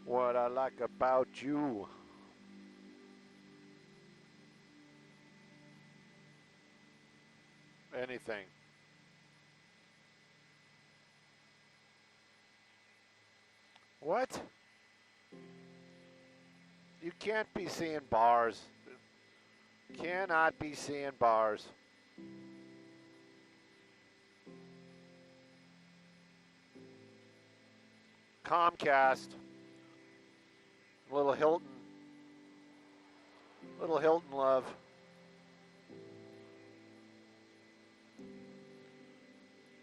What I like about you. Anything. What? You can't be seeing bars. Cannot be seeing bars. Comcast. Little Hilton. Little Hilton love.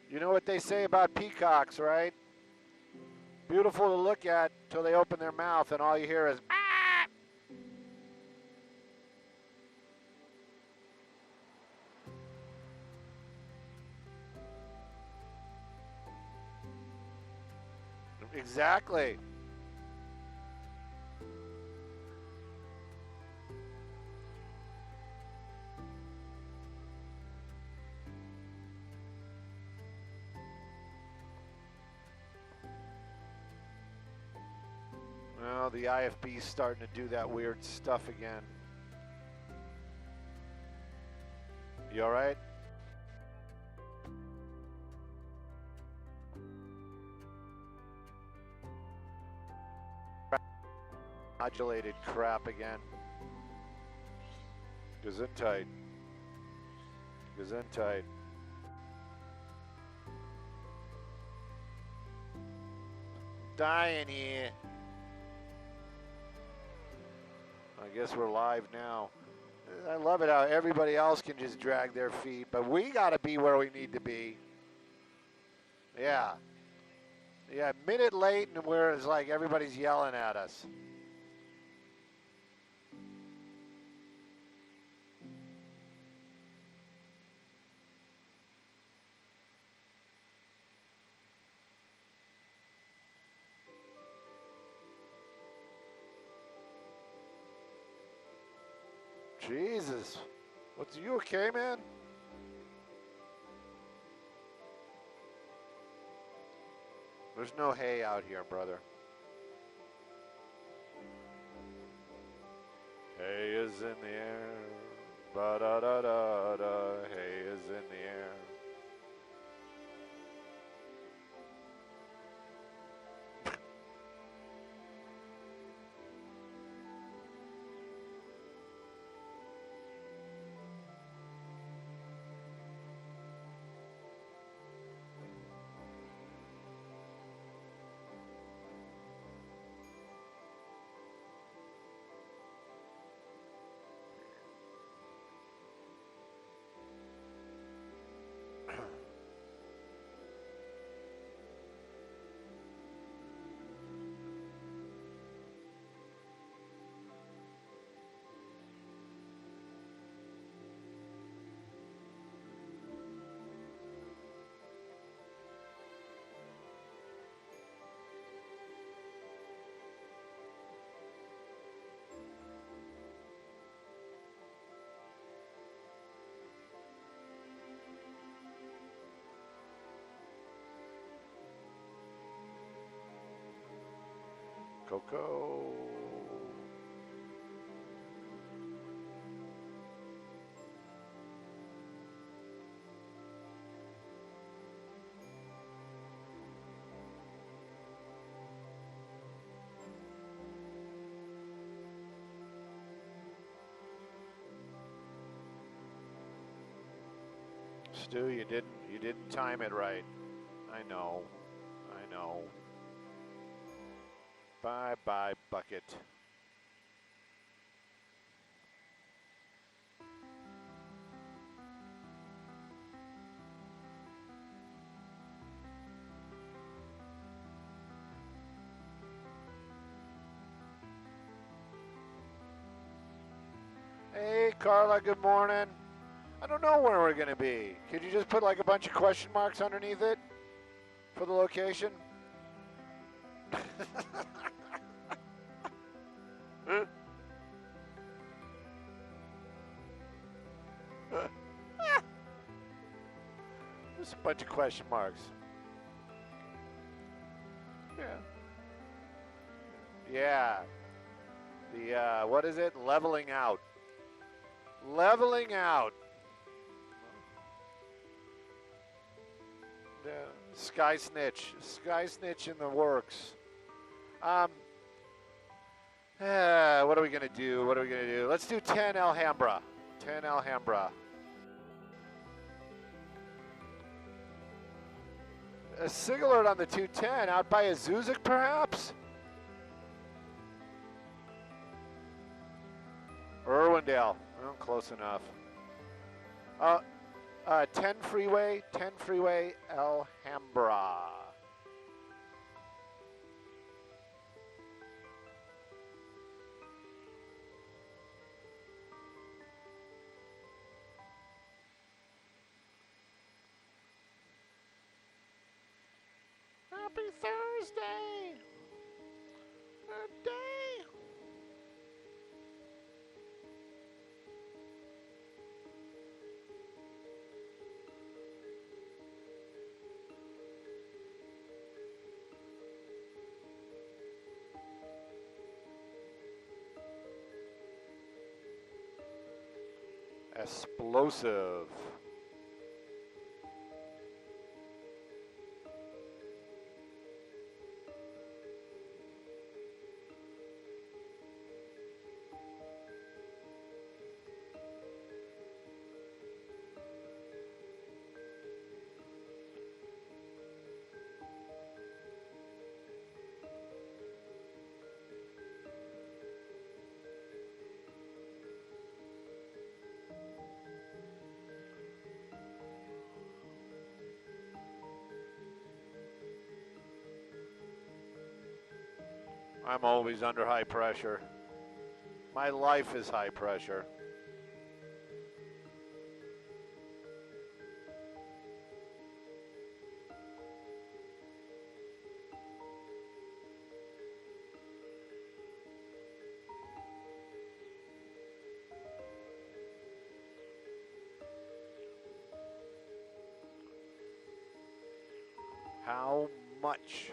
You know what they say about peacocks, right? Beautiful to look at till they open their mouth and all you hear is ah! Exactly. Well, the IFB's starting to do that weird stuff again. You all right? Modulated crap again. Gesundheit. Gesundheit. Dying here. I guess we're live now. I love it how everybody else can just drag their feet, but we got to be where we need to be. Yeah. Yeah, a minute late and where it's like everybody's yelling at us. Jesus. What's you okay, man? There's no hay out here, brother. Hay is in the air. Ba-da-da-da-da. Hay is in the air. Coco. Stu, you didn't time it right. I know. I know. Bye-bye, bucket. Hey, Carla, good morning. I don't know where we're going to be. Could you just put like a bunch of question marks underneath it for the location? Just a bunch of question marks. Yeah. Yeah. The, what is it? Leveling out. Leveling out. Sky Snitch. Sky Snitch in the works. What are we going to do? What are we going to do? Let's do 10 Alhambra. 10 Alhambra. A Sigalert on the 210 out by a Zuzik, perhaps? Irwindale. Oh, close enough. 10 Freeway. 10 Freeway Alhambra. Happy Thursday. Good day. Explosive. I'm always under high pressure. My life is high pressure. How much?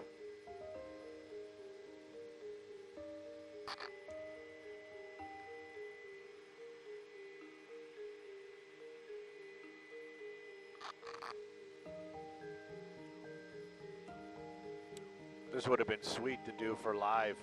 This would have been sweet to do for live.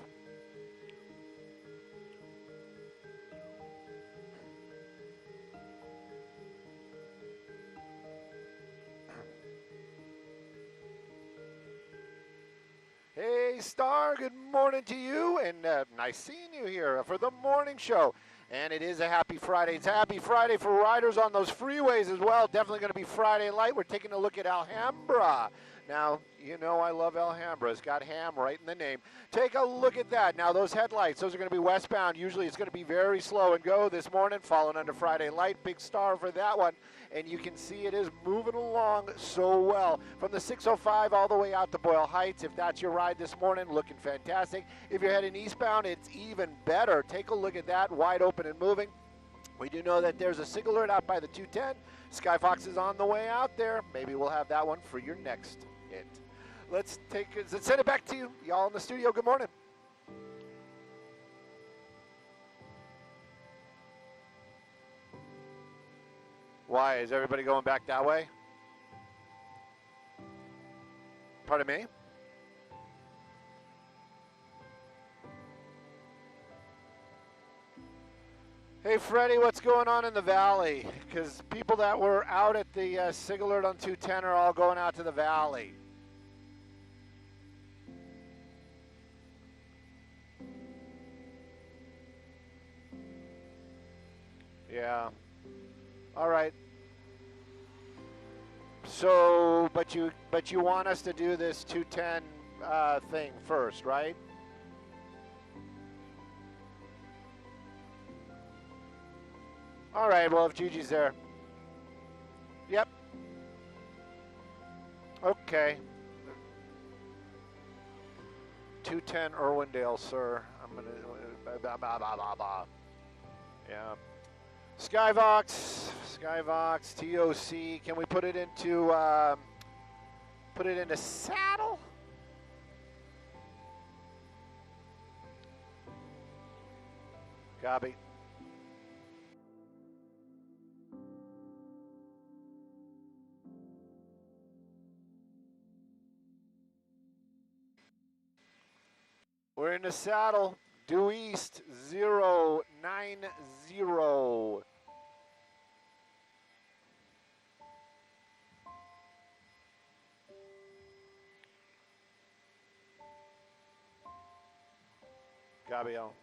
Hey, Star, good morning to you, and nice seeing you here for the morning show. And it is a happy Friday. It's a happy Friday for riders on those freeways as well. Definitely going to be Friday light. We're taking a look at Alhambra. Now, you know I love Alhambra. It's got ham right in the name. Take a look at that. Now, those headlights, those are going to be westbound. Usually it's going to be very slow and go this morning, falling under Friday light. Big star for that one. And you can see it is moving along so well. From the 605 all the way out to Boyle Heights, if that's your ride this morning, looking fantastic. If you're heading eastbound, it's even better. Take a look at that, wide open and moving. We do know that there's a Sigalert out by the 210. Skyfox is on the way out there. Maybe we'll have that one for your next hit. Let's send it back to you. Y'all in the studio, good morning. Why, is everybody going back that way? Pardon me? Hey, Freddie, what's going on in the valley? Because people that were out at the Sigalert on 210 are all going out to the valley. Yeah. All right. So, but you want us to do this 210 thing first, right? All right, well, if Gigi's there. Yep. Okay. 210 Irwindale, sir. I'm going to... Blah, blah, blah, blah, blah. Yeah. Skyvox, TOC. Can we put it into saddle? Copy. We're in the saddle. Due east 090. Gabio.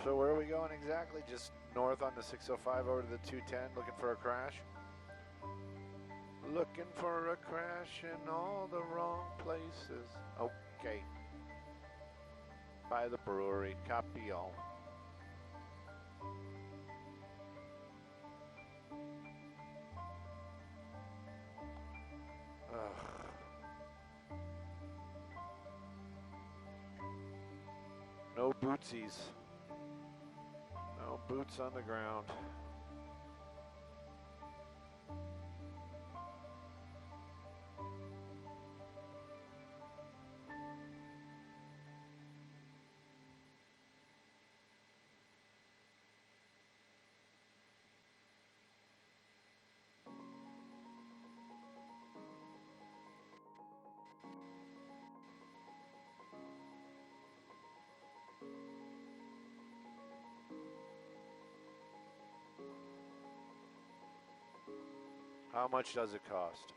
So where are we going exactly? Just north on the 605 over to the 210, looking for a crash? Looking for a crash in all the wrong places. Okay. By the brewery. Copy all. No bootsies. No boots on the ground. How much does it cost?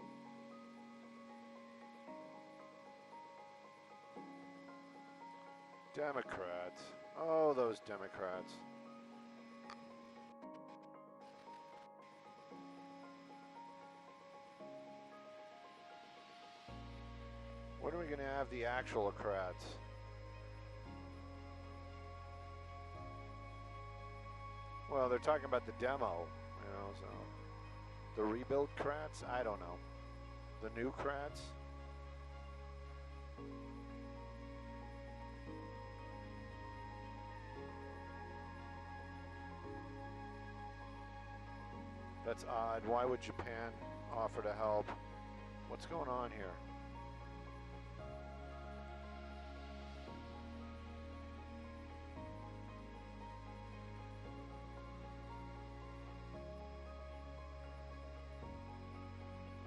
Democrats. Oh, those Democrats. When are we going to have the actual crats? Well, they're talking about the demo, you know, so. The rebuild crats? I don't know. The new crats? That's odd. Why would Japan offer to help? What's going on here?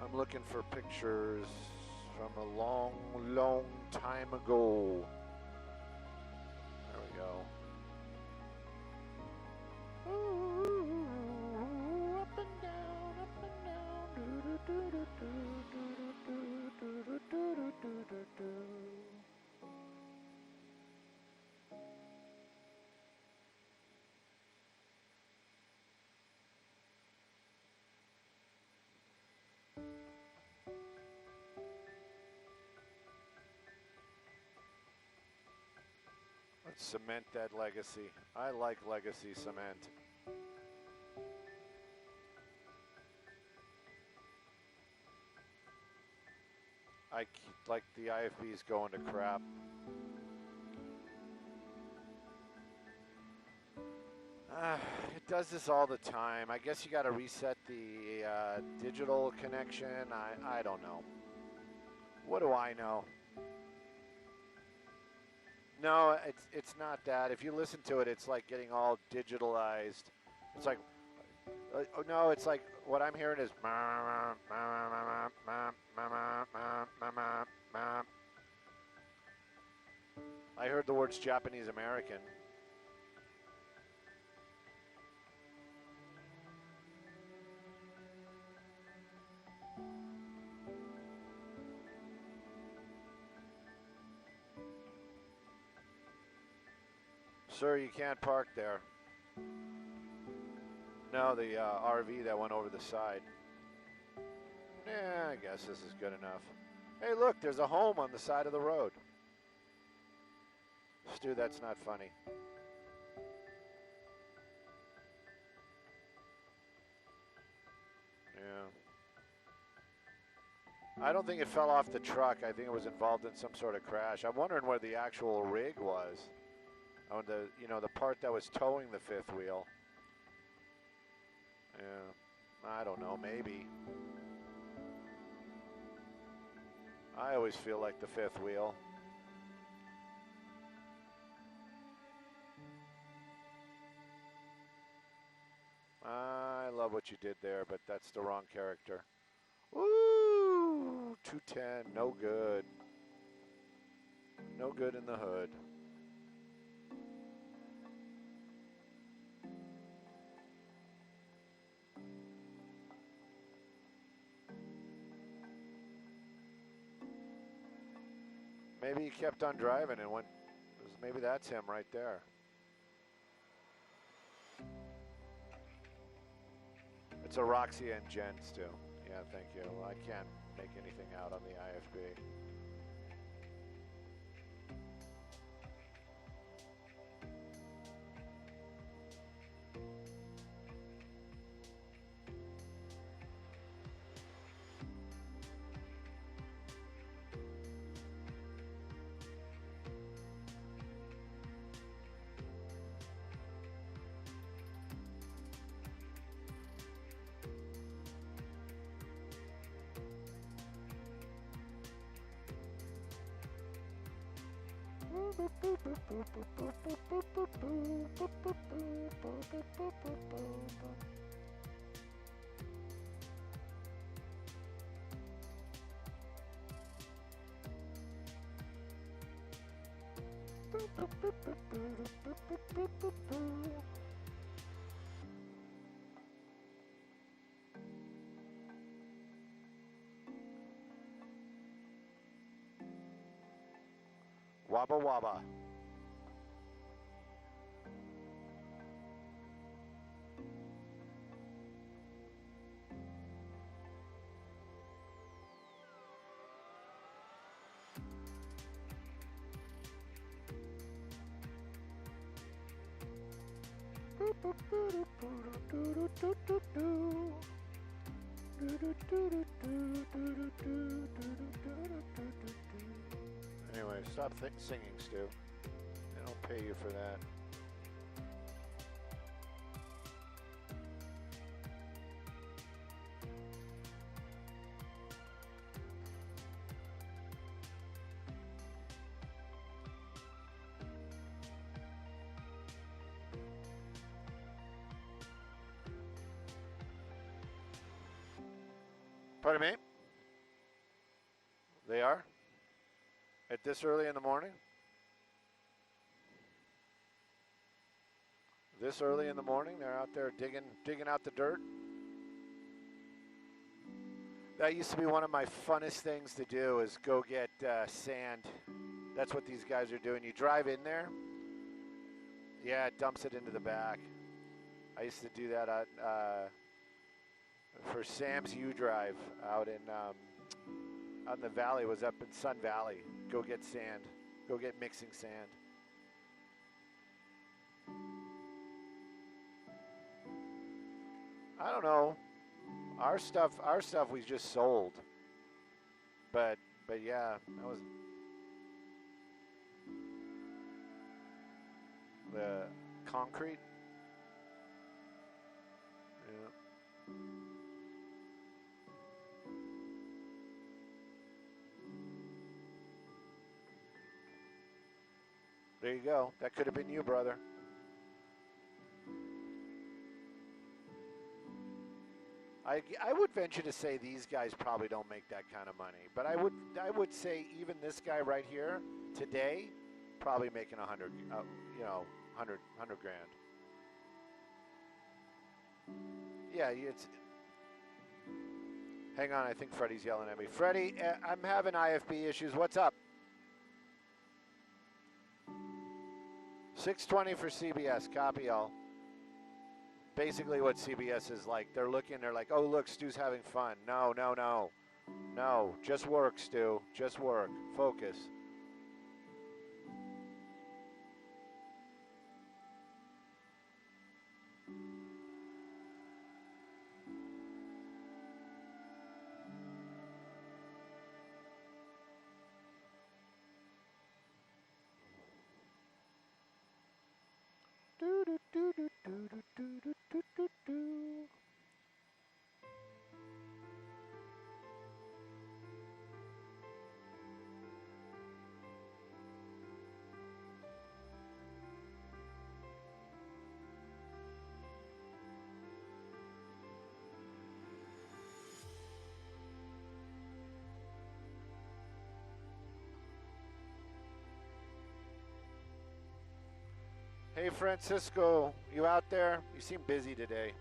I'm looking for pictures from a long, long time ago. There we go. Ooh, up and down, up and down. Do, do, do, do, do, do, do, do, do, do. Let's cement that legacy. I like legacy cement. Like the IFB's going to crap. It does this all the time. I guess you got to reset the digital connection. I don't know. What do I know? No, it's not that. If you listen to it, it's like getting all digitalized. It's like, no, it's like what I'm hearing is. I heard the words Japanese American. Sir, you can't park there. No, the RV that went over the side. Yeah, I guess this is good enough. Hey, look, there's a home on the side of the road. Stu, that's not funny. Yeah. I don't think it fell off the truck. I think it was involved in some sort of crash. I'm wondering where the actual rig was. On the, you know, the part that was towing the fifth wheel. Yeah. I don't know, maybe. I always feel like the fifth wheel. I love what you did there, but that's the wrong character. Ooh, 210, no good. No good in the hood. Maybe he kept on driving and went, maybe that's him right there. It's a Roxy and Jens too. Yeah, thank you. I can't make anything out on the IFB. Wabba wabba. Anyway, stop singing, Stu. They don't pay you for that. Pardon me? They are? At this early in the morning? This early in the morning, they're out there digging out the dirt? That used to be one of my funnest things to do, is go get sand. That's what these guys are doing. You drive in there. Yeah, it dumps it into the back. I used to do that for Sam's U Drive out in the valley. Was up in Sun Valley. Go get sand. Go get mixing sand. I don't know. Our stuff we just sold. But yeah, that was the concrete. Yeah. There you go. That could have been you, brother. I would venture to say these guys probably don't make that kind of money, but I would say even this guy right here today probably making 100, you know, 100 grand. Yeah, it's. Hang on, I think Freddie's yelling at me. Freddie, I'm having IFB issues. What's up? 620 for CBS. Copy all. Basically what CBS is like. They're looking, they're like, oh, look, Stu's having fun. No, no, no. No, just work, Stu. Just work. Focus. Do, do, do, do, do, do, do, do, do, do. Hey, Francisco, you out there? You seem busy today.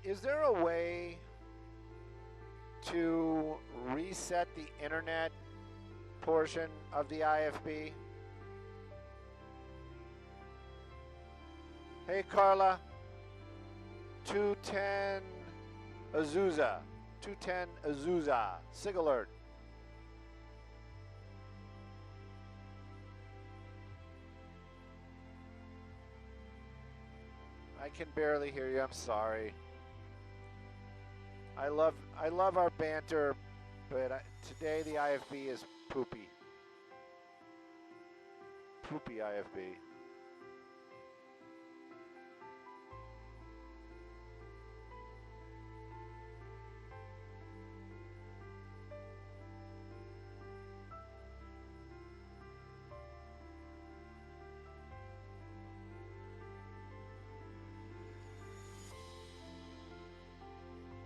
Is there a way to reset the internet portion of the IFB? Hey, Carla. 210 Azusa. 210 Azusa. Sigalert. I can barely hear you. I'm sorry. I love our banter, but today the IFB is poopy. Poopy IFB.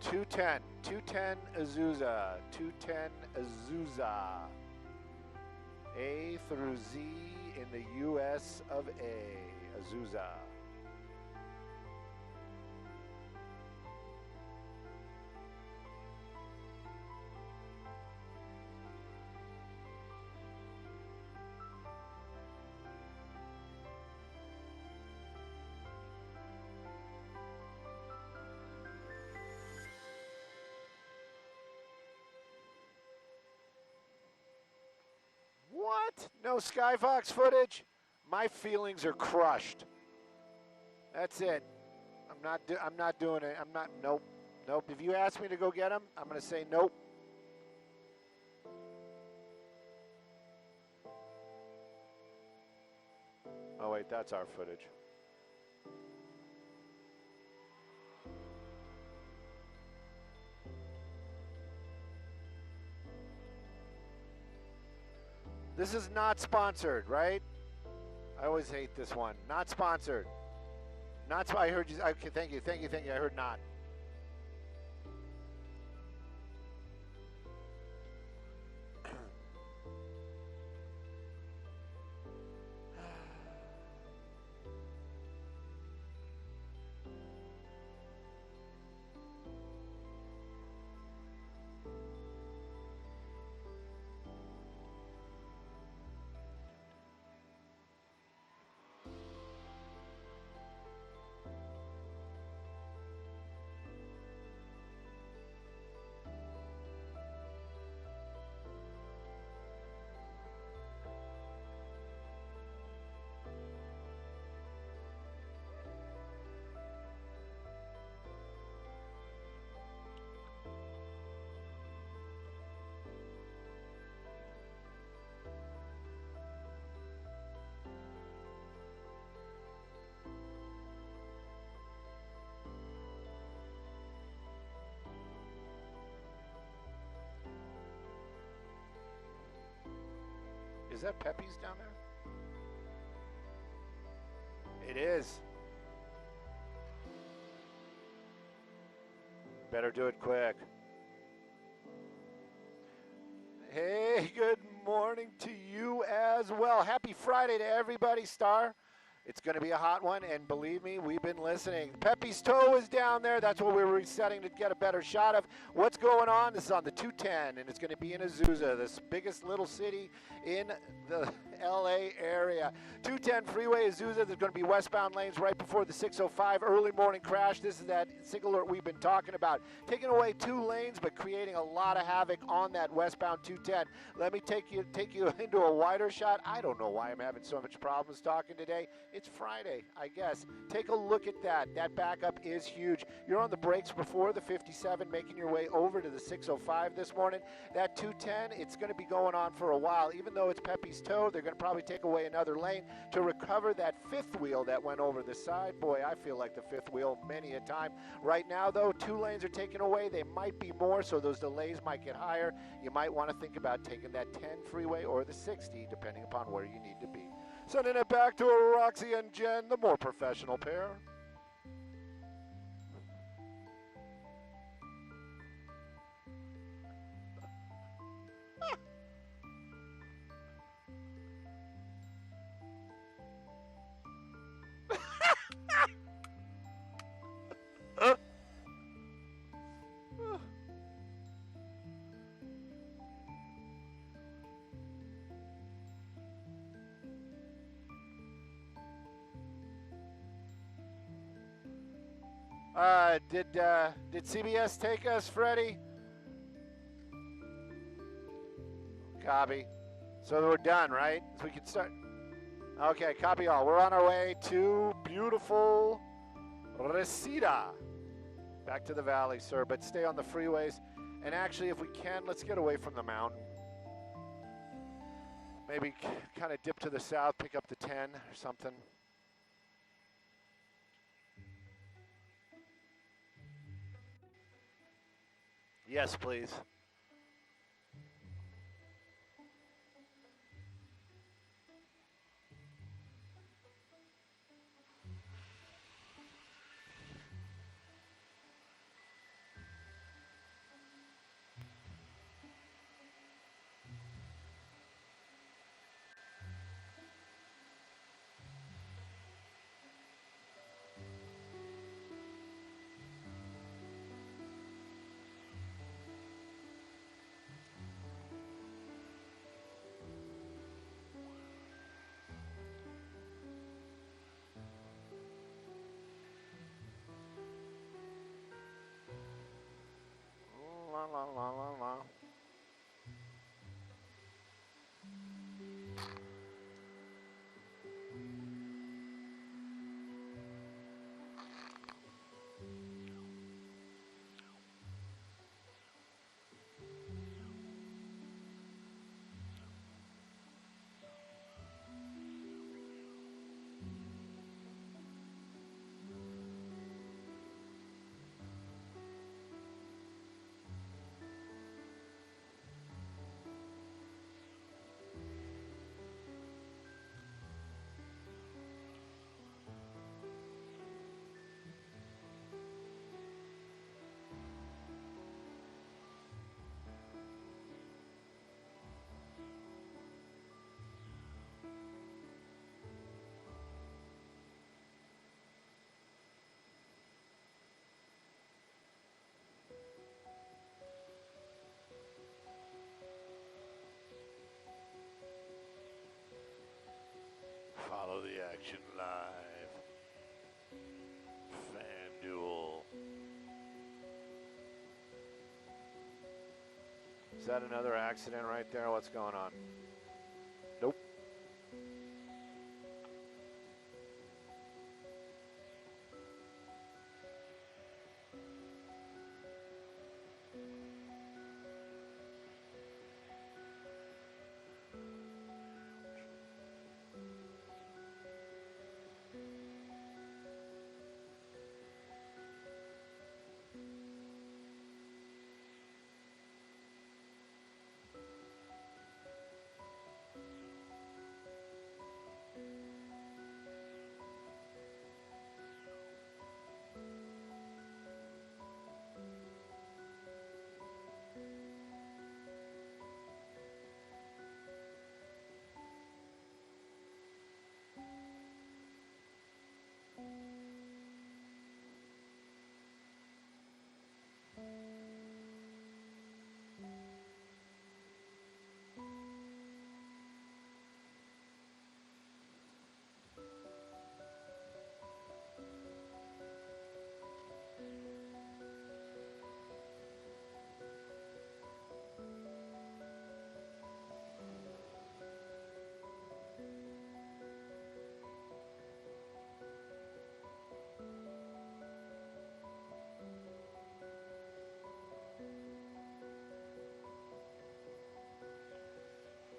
Two ten Azusa, 210 Azusa, A through Z in the U.S. of A, Azusa. What? No Skyfox footage? My feelings are crushed. That's it. I'm not doing it. Nope. Nope. If you ask me to go get them, I'm going to say nope. Oh wait, that's our footage. This is not sponsored, right? I always hate this one. Not sponsored. Not. I heard you. Okay, thank you. I heard not. Is that Pepe's down there? It is. Better do it quick. Hey, good morning to you as well. Happy Friday to everybody, Star. It's going to be a hot one, and believe me, we've been listening. Pepe's toe is down there. That's what we're resetting to get a better shot of what's going on. This is on the 210, and it's going to be in Azusa, this biggest little city in the LA area. 210 Freeway, Azusa. There's going to be westbound lanes right before the 605 early morning crash. This is that Sigalert we've been talking about. Taking away 2 lanes, but creating a lot of havoc on that westbound 210. Let me take you into a wider shot. I don't know why I'm having so much problems talking today. It's Friday, I guess. Take a look at that. That backup is huge. You're on the brakes before the 57, making your way over to the 605 this morning. That 210, it's going to be going on for a while. Even though it's Pepe's Toe, they're going to probably take away another lane to recover that 5th wheel that went over the side. Boy, I feel like the 5th wheel many a time. Right now, though, 2 lanes are taken away. They might be more, so those delays might get higher. You might want to think about taking that 10 Freeway or the 60, depending upon where you need to be. Sending it back to Roxy and Jen, the more professional pair. Did CBS take us, Freddie? Copy. So we're done, right? So we can start. Okay, copy all. We're on our way to beautiful Reseda. Back to the valley, sir, but stay on the freeways. And actually, if we can, let's get away from the mountain. Maybe kind of dip to the south, pick up the 10 or something. Yes, please. La, la, la, la, la. Follow the action live. FanDuel. Is that another accident right there? What's going on? Nope.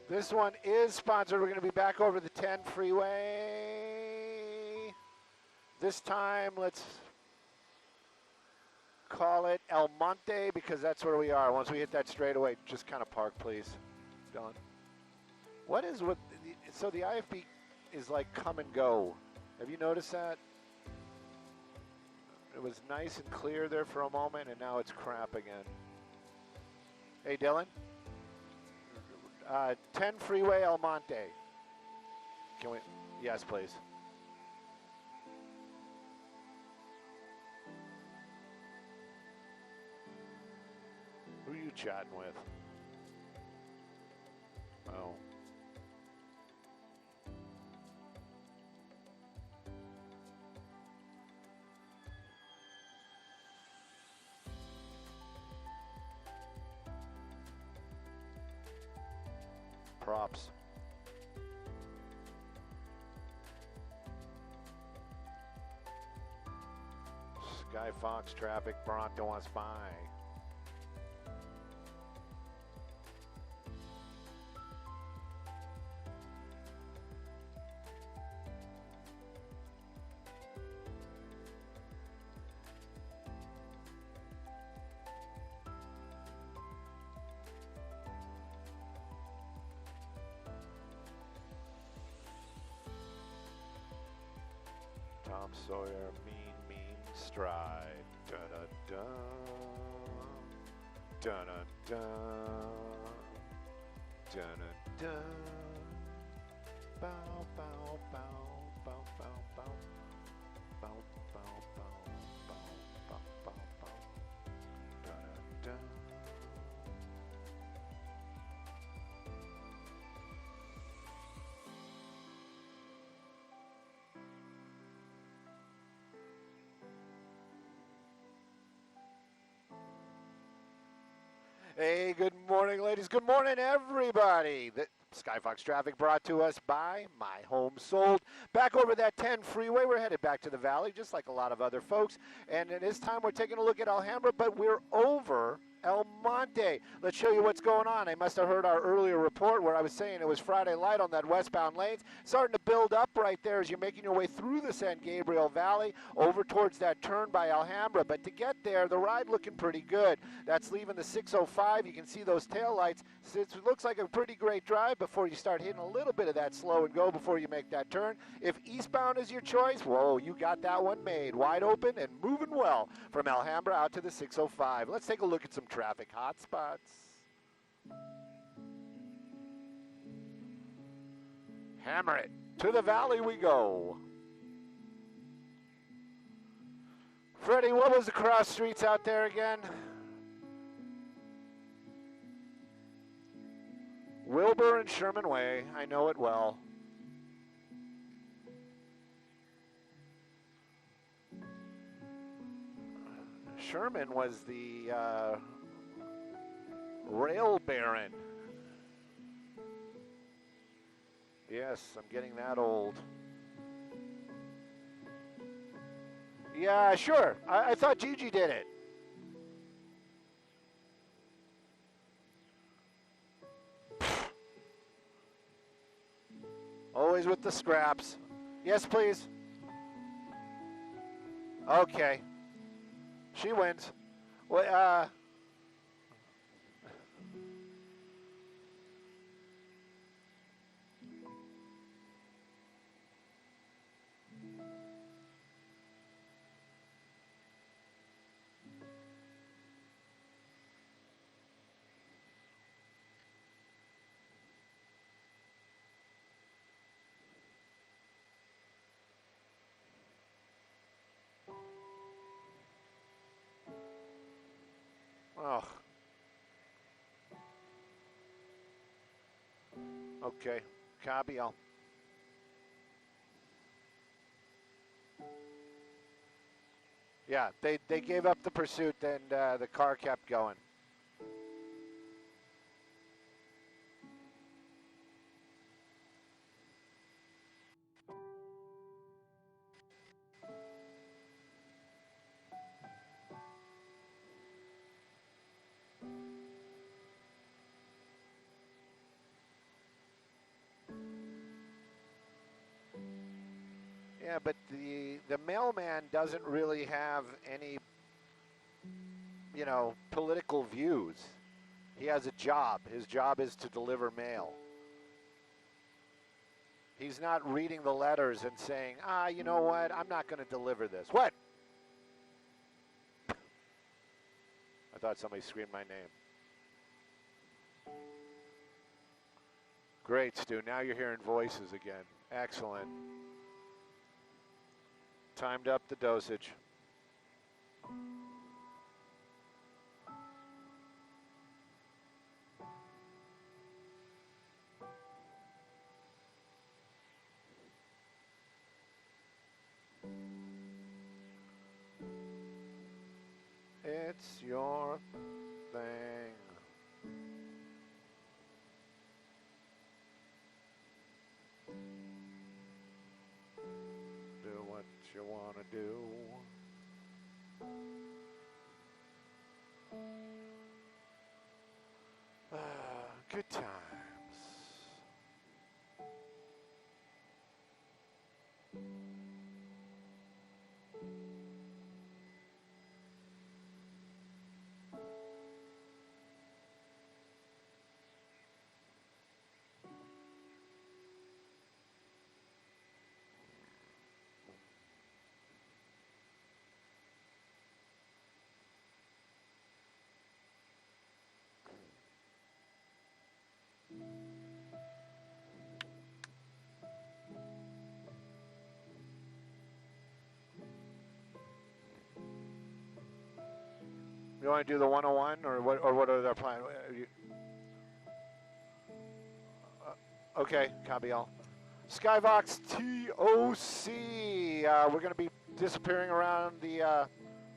This one is sponsored. We're going to be back over the 10 freeway. This time, let's call it El Monte because that's where we are. Once we hit that straightaway, just kind of park, please. Dylan. What is with, so the IFB is like come and go. Have you noticed that? It was nice and clear there for a moment, and now it's crap again. Hey, Dylan? 10 Freeway El Monte. Can we? Yes, please. Who are you chatting with? Oh. Props. Sky Fox traffic, Bronto on spy. Tom Sawyer, mean stride. Da-da-da. Da-da-da. Da-da-da. Bow, bow, bow, bow, bow, bow. Bow, bow, bow, bow, bow, bow, bow. Da-da-da. Hey, good morning, ladies. Good morning, everybody. The Skyfox traffic brought to us by My Home Sold. Back over that 10 freeway, we're headed back to the valley, just like a lot of other folks. And it is time we're taking a look at Alhambra, but we're over El Monte. Let's show you what's going on. I must have heard our earlier report where I was saying it was Friday light on that westbound lanes. Starting to build up right there as you're making your way through the San Gabriel Valley over towards that turn by Alhambra. But to get there, the ride looking pretty good. That's leaving the 605. You can see those taillights. It looks like a pretty great drive before you start hitting a little bit of that slow and go before you make that turn. If eastbound is your choice, whoa, you got that one made. Wide open and moving well from Alhambra out to the 605. Let's take a look at some traffic hotspots. Hammer it. To the valley we go. Freddie, what was the cross streets out there again? Wilbur and Sherman Way. I know it well. Sherman was the rail baron. Yes, I'm getting that old. Yeah, sure. I thought Gigi did it. Always with the scraps. Yes, please. Okay. She wins. Well, oh. Okay. Copy all. Yeah, they gave up the pursuit and the car kept going. Yeah, but the mailman doesn't really have any, you know, political views. He has a job. His job is to deliver mail. He's not reading the letters and saying, you know what, I'm not going to deliver this. What? I thought somebody screamed my name. Great, Stu. Now you're hearing voices again. Excellent. Timed up the dosage. It's your thing. Do what you want to do. Good times. You want to do the 101 or what are their plan? Okay, copy all. Skyvox TOC. We're going to be disappearing around the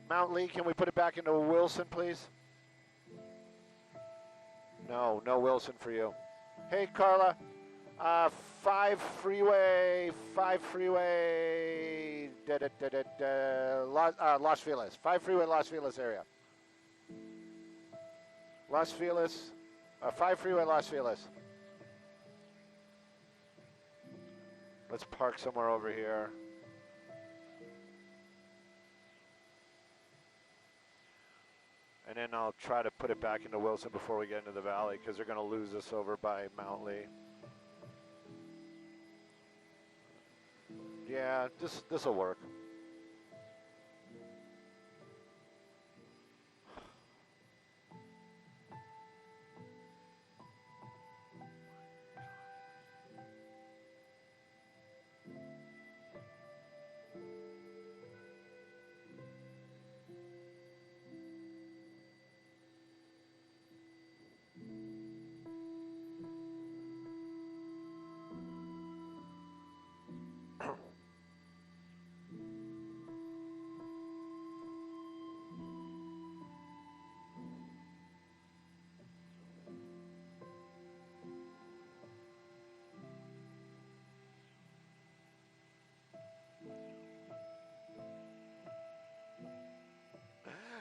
Mount Lee. Can we put it back into Wilson, please? No Wilson for you. Hey, Carla. 5 freeway, Los Feliz. 5 freeway, Los Feliz area. Los Feliz, 5 freeway, Los Feliz. Let's park somewhere over here. And then I'll try to put it back into Wilson before we get into the valley because they're going to lose us over by Mount Lee. Yeah, this will work.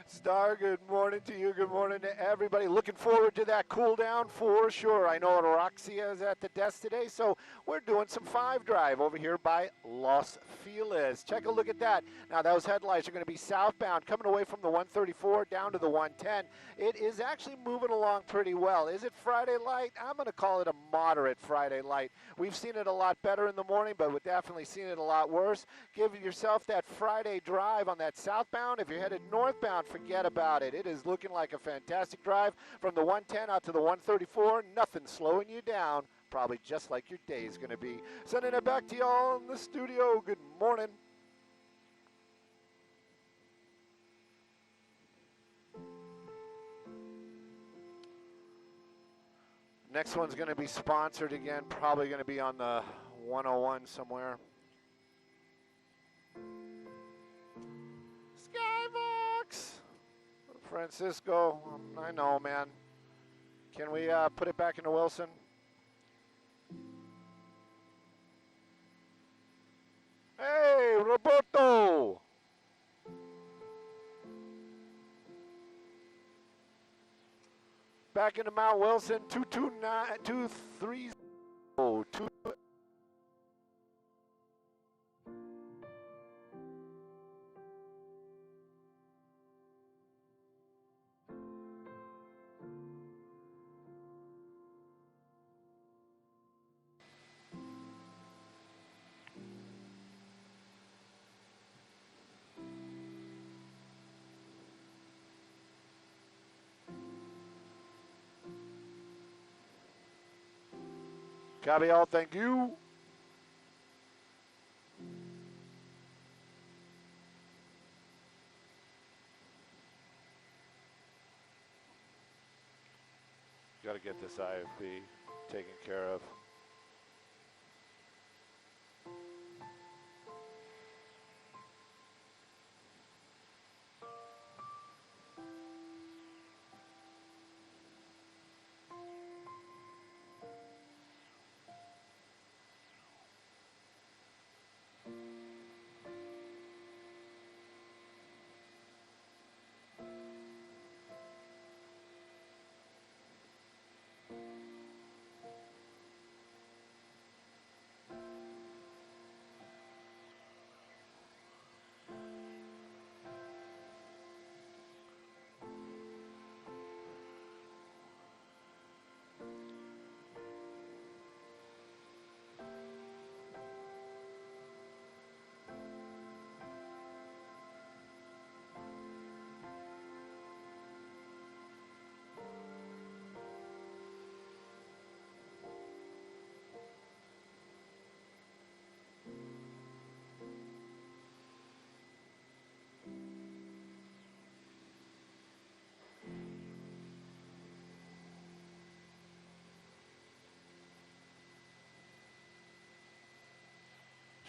Star, good morning to you. Good morning to everybody. Looking forward to that cool down for sure. I know Roxia is at the desk today, so we're doing some 5 drive over here by Los Feliz. Check a look at that. Now, those headlights are going to be southbound, coming away from the 134 down to the 110. It is actually moving along pretty well. Is it Friday light? I'm going to call it a moderate Friday light. We've seen it a lot better in the morning, but we've definitely seen it a lot worse. Give yourself that Friday drive on that southbound. If you're headed northbound, forget about it. It is looking like a fantastic drive from the 110 out to the 134. Nothing slowing you down. Probably just like your day is going to be. Sending it back to y'all in the studio. Good morning. Next one's going to be sponsored again. Probably going to be on the 101 somewhere. Skybox! Francisco, I know, man. Can we put it back into Wilson? Hey, Roberto! Back into Mount Wilson, 229, 230. Copy all, thank you. Got to get this IFB taken care of.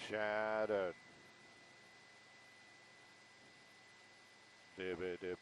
Shattered. Dip.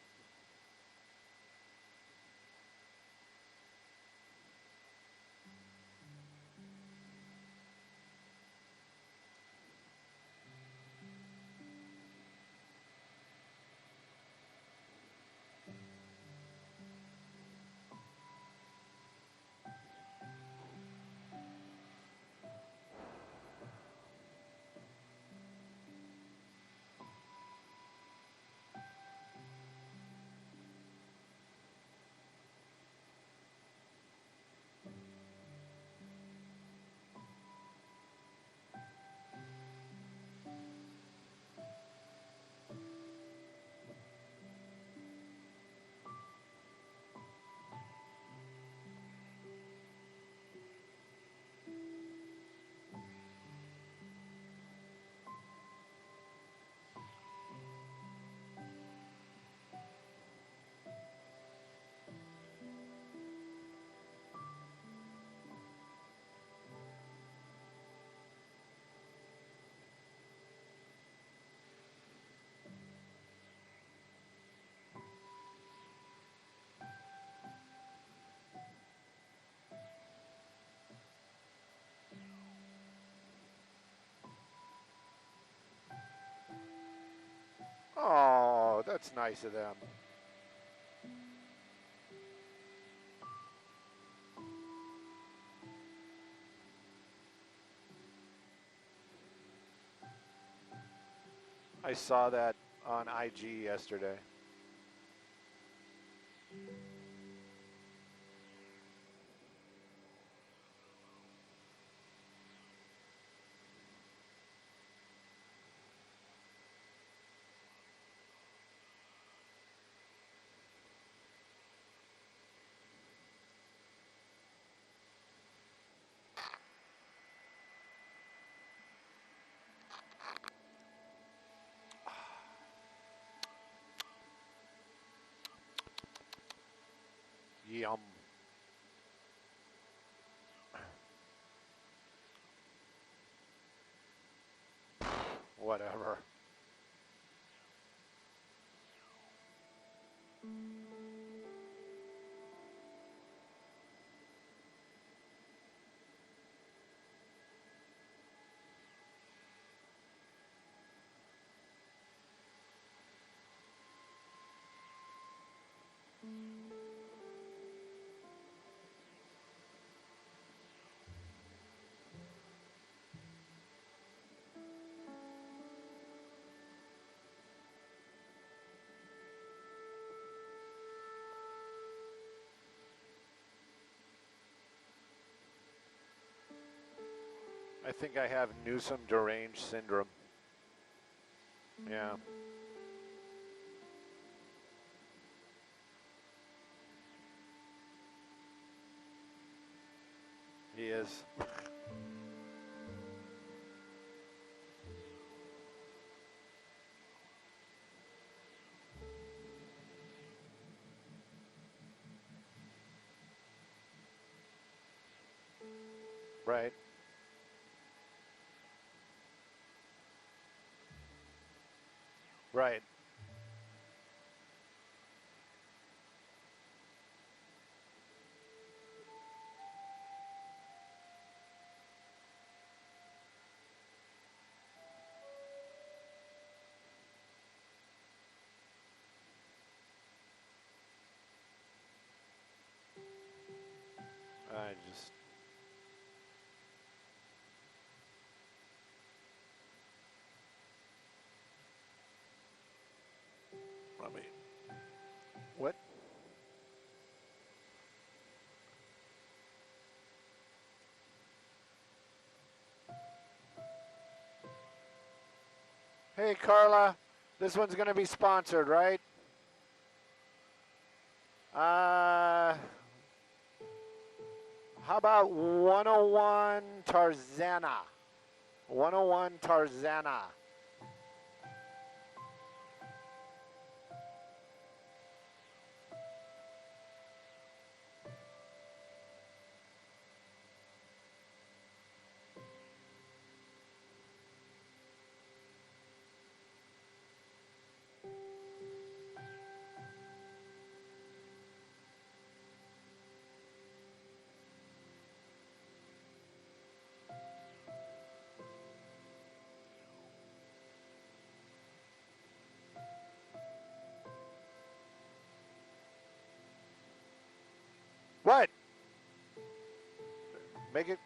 Oh, that's nice of them. I saw that on IG yesterday. Yum. Whatever. I think I have Newsom deranged syndrome. Yeah. He is. Right. Right. I just. Let me. What? Hey, Carla. This one's going to be sponsored, right? How about 101 Tarzana? 101 Tarzana. What? Make it.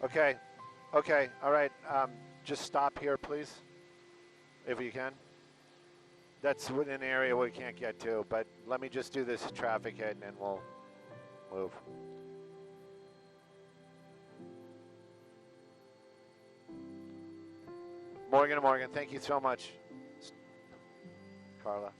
Okay. Okay. All right. Just stop here, please, if you can. That's within an area we can't get to, but let me just do this traffic hit and then we'll move. Morgan, thank you so much, Carla.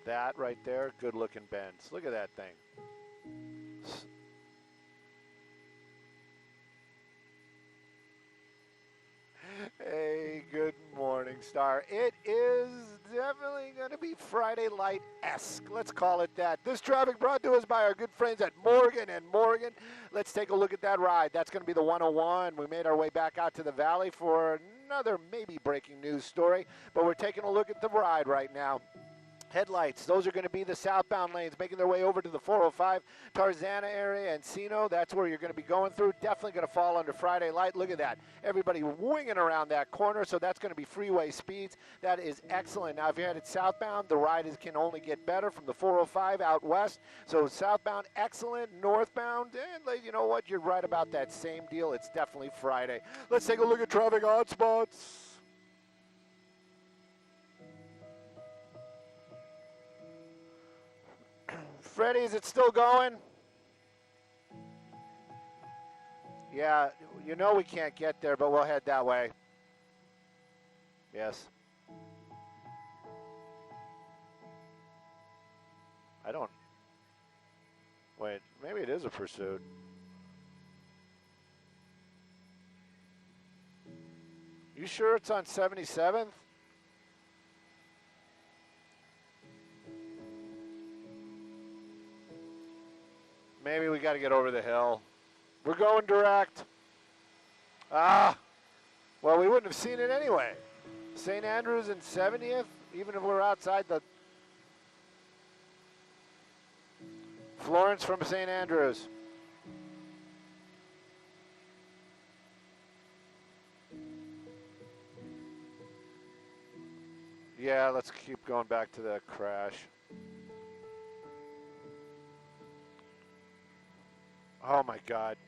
That right there, good looking Benz. Look at that thing. Hey, good morning, Star. It is definitely going to be Friday Light-esque. Let's call it that. This traffic brought to us by our good friends at Morgan & Morgan. Let's take a look at that ride. That's going to be the 101. We made our way back out to the valley for another maybe breaking news story, but we're taking a look at the ride right now. Headlights, those are going to be the southbound lanes making their way over to the 405 Tarzana area. Encino, that's where you're going to be going through. Definitely going to fall under Friday Light. Look at that. Everybody winging around that corner, so that's going to be freeway speeds. That is excellent. Now, if you're headed southbound, the ride can only get better from the 405 out west. So southbound, excellent. Northbound, and you know what? You're right about that same deal. It's definitely Friday. Let's take a look at traffic hotspots. Freddie, is it still going? Yeah, you know we can't get there, but we'll head that way. Yes. I don't. Wait, maybe it is a pursuit. You sure it's on 77th? Maybe we got to get over the hill. We're going direct. Ah, well, we wouldn't have seen it anyway. St. Andrews and 70th, even if we're outside the... Florence from St. Andrews. Yeah, let's keep going back to the crash. Oh my God.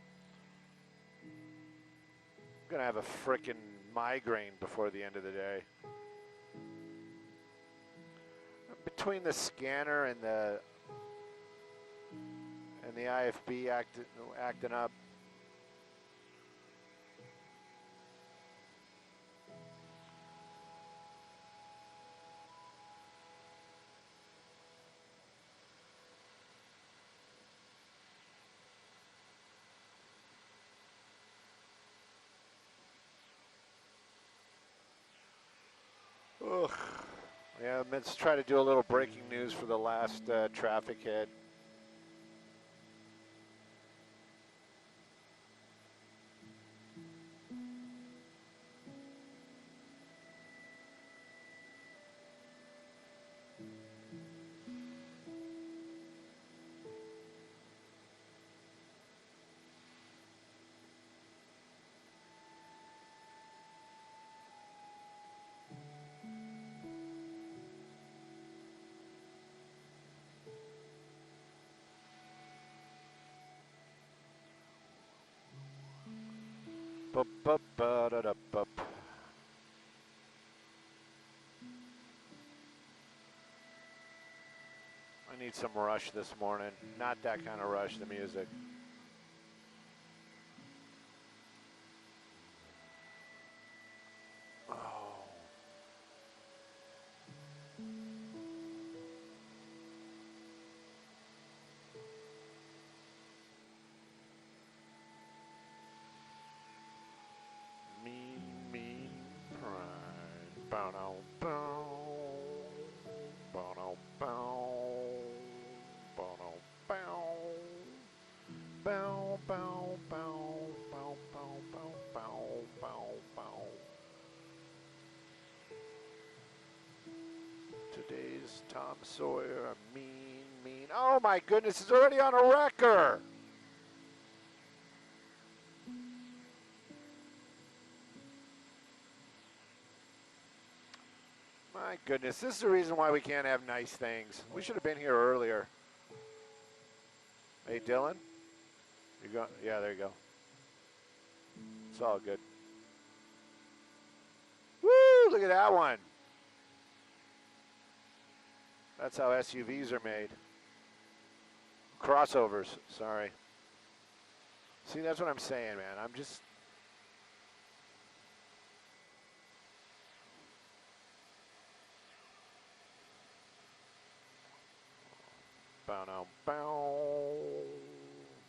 I'm gonna have a frickin' migraine before the end of the day. Between the scanner and the IFB acting up. Yeah, let's try to do a little breaking news for the last traffic hit. Bup. I need some rush this morning. Not that kind of rush, the music. Oh. Mean pride. Bow, bow. Bow, bow. Bow, bow. Bow, bow, bow. Bow, bow, bow, bow, bow, bow. Today's Tom Sawyer, mean. Oh my goodness, it's already on a wrecker. My goodness, this is the reason why we can't have nice things. We should have been here earlier. Hey, Dylan? You go? Yeah, there you go. It's all good. Woo! Look at that one. That's how SUVs are made. Crossovers, sorry. See, that's what I'm saying, man. I'm just... Bow, bow.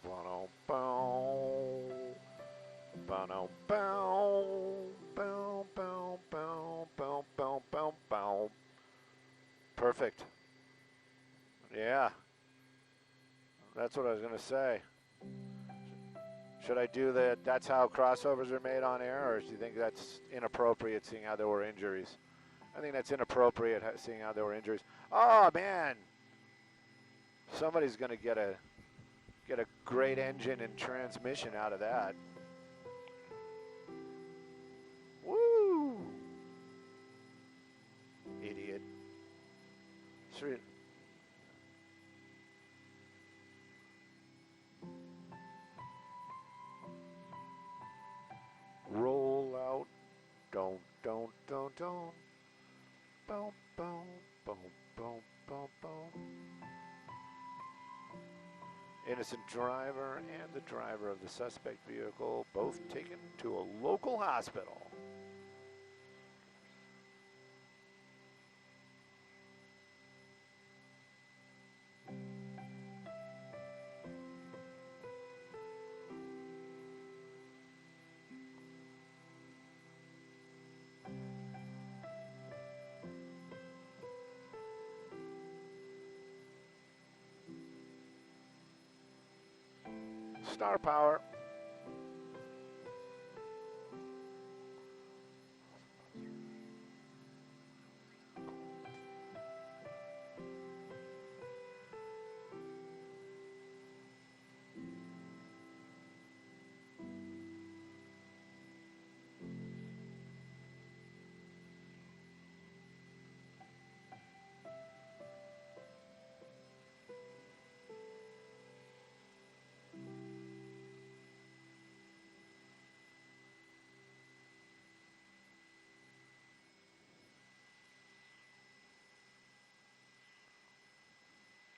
Bow, bow. Bow, bow. Bow, bow, bow, bow, bow, bow, bow. Perfect. Yeah. That's what I was going to say. Should I do that? That's how crossovers are made on air, or do you think that's inappropriate seeing how there were injuries? I think that's inappropriate seeing how there were injuries. Oh, man. Somebody's going to get a great engine and transmission out of that. Woo! Idiot. Sweet. Roll out. Don't. Boom, boom, boom, boom, boom, boom. Innocent driver and the driver of the suspect vehicle both taken to a local hospital. Star power.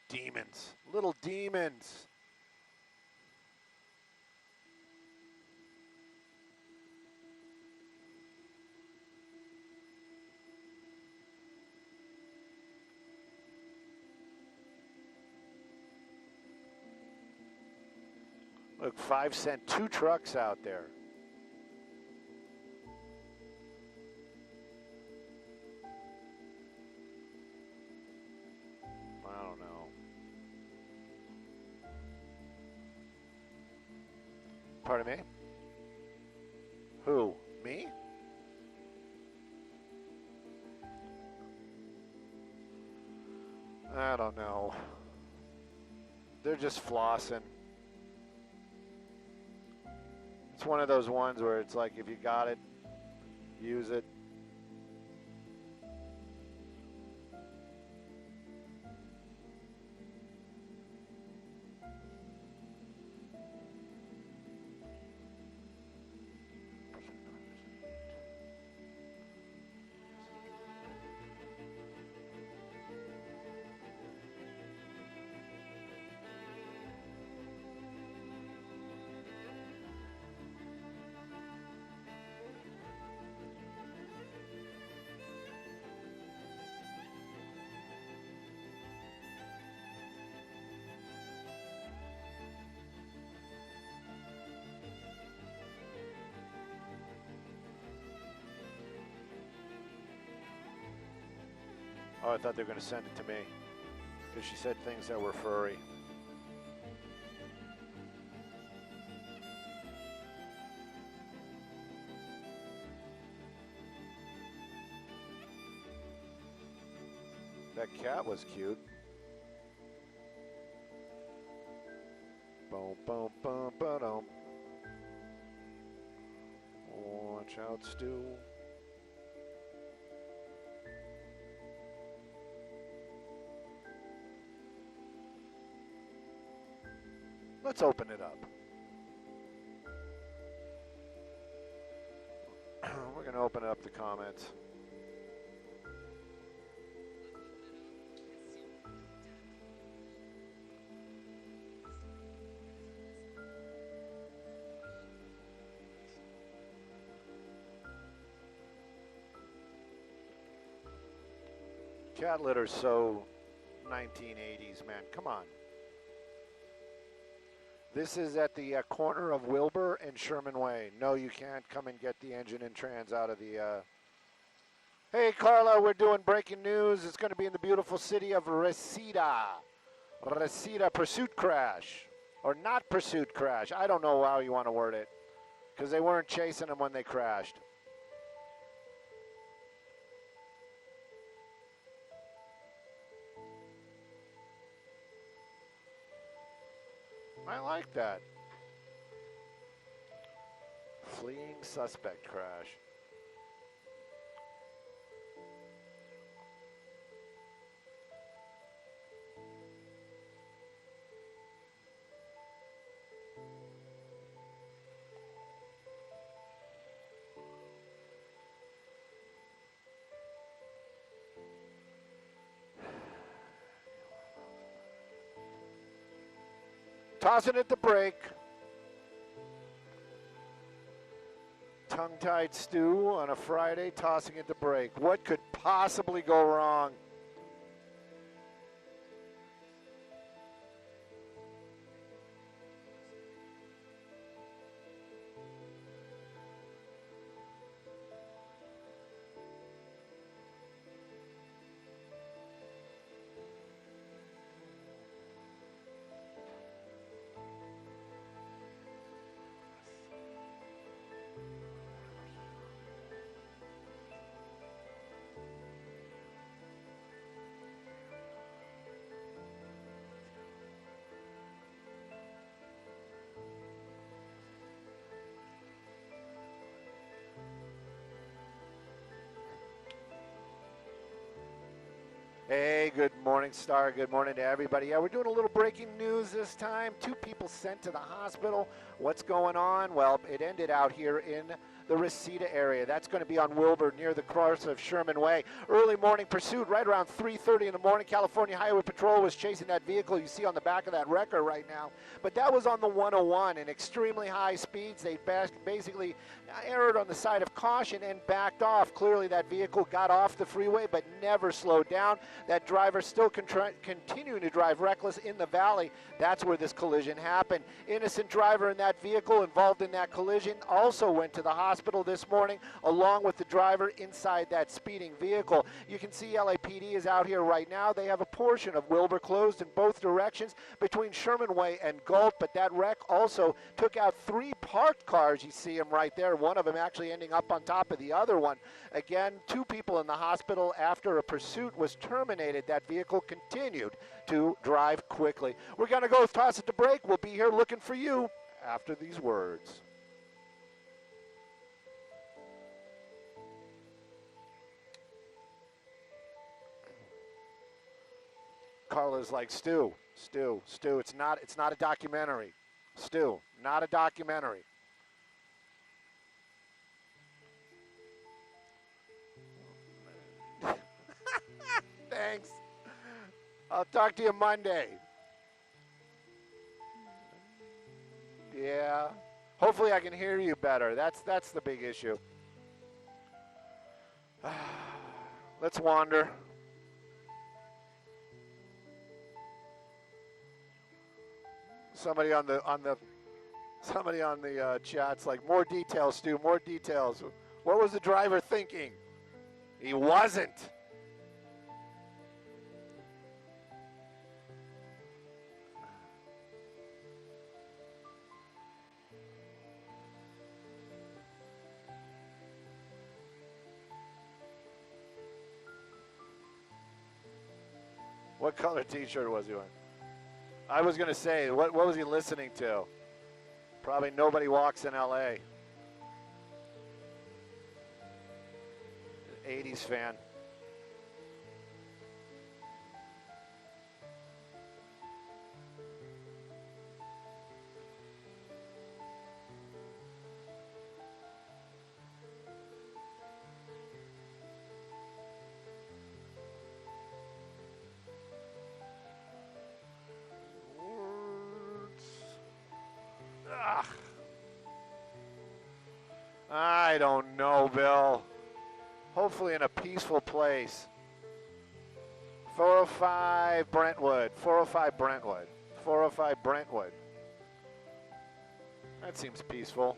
Demons. Little demons. Look, 5 cent, 2 trucks out there. Pardon me? Who? Me? I don't know. They're just flossing. It's one of those ones where it's like, if you got it, use it. Oh, I thought they were going to send it to me because she said things that were furry. That cat was cute. Boom, boom, boom, ba-dum. Watch out, Stu. Let's open it up. We're going to open up the comments. Cat litter's so 1980s, man. Come on. This is at the corner of Wilbur and Sherman Way. No, you can't come and get the engine and trans out of the... Hey, Carla, we're doing breaking news. It's going to be in the beautiful city of Reseda. Reseda, pursuit crash. Or not pursuit crash. I don't know how you want to word it. Because they weren't chasing them when they crashed. I like that. Fleeing suspect crash. Tossing at the brake. Tongue-tied Stew on a Friday, tossing at the brake. What could possibly go wrong? Hey, good morning, Star. Good morning to everybody. Yeah, we're doing a little breaking news this time. 2 people sent to the hospital. What's going on? Well, it ended out here in the Reseda area. That's going to be on Wilbur near the cross of Sherman Way. Early morning pursuit right around 3:30 in the morning. California Highway Patrol was chasing that vehicle you see on the back of that wrecker right now. But that was on the 101 in extremely high speeds. They basically erred on the side of caution and backed off. Clearly that vehicle got off the freeway but never slowed down. That driver still continuing to drive reckless in the valley. That's where this collision happened. Innocent driver in that vehicle involved in that collision also went to the hospital this morning, along with the driver inside that speeding vehicle. You can see LAPD is out here right now. They have a portion of Wilbur closed in both directions between Sherman Way and Galt, but that wreck also took out 3 parked cars. You see them right there, one of them actually ending up on top of the other one. Again, 2 people in the hospital after a pursuit was terminated. That vehicle continued to drive quickly. We're going to go toss it to break. We'll be here looking for you after these words. Carla's like, Stu, it's not a documentary. Stu, not a documentary. Thanks. I'll talk to you Monday. Yeah. Hopefully I can hear you better. That's the big issue. Let's wander. Somebody on the chat's like, more details, Stu, more details. What was the driver thinking? He wasn't. What color t-shirt was he wearing? I was going to say, what was he listening to? Probably Nobody Walks in L.A. 80s fan. I don't know, Bill. Hopefully in a peaceful place. 405 Brentwood. 405 Brentwood. 405 Brentwood. That seems peaceful.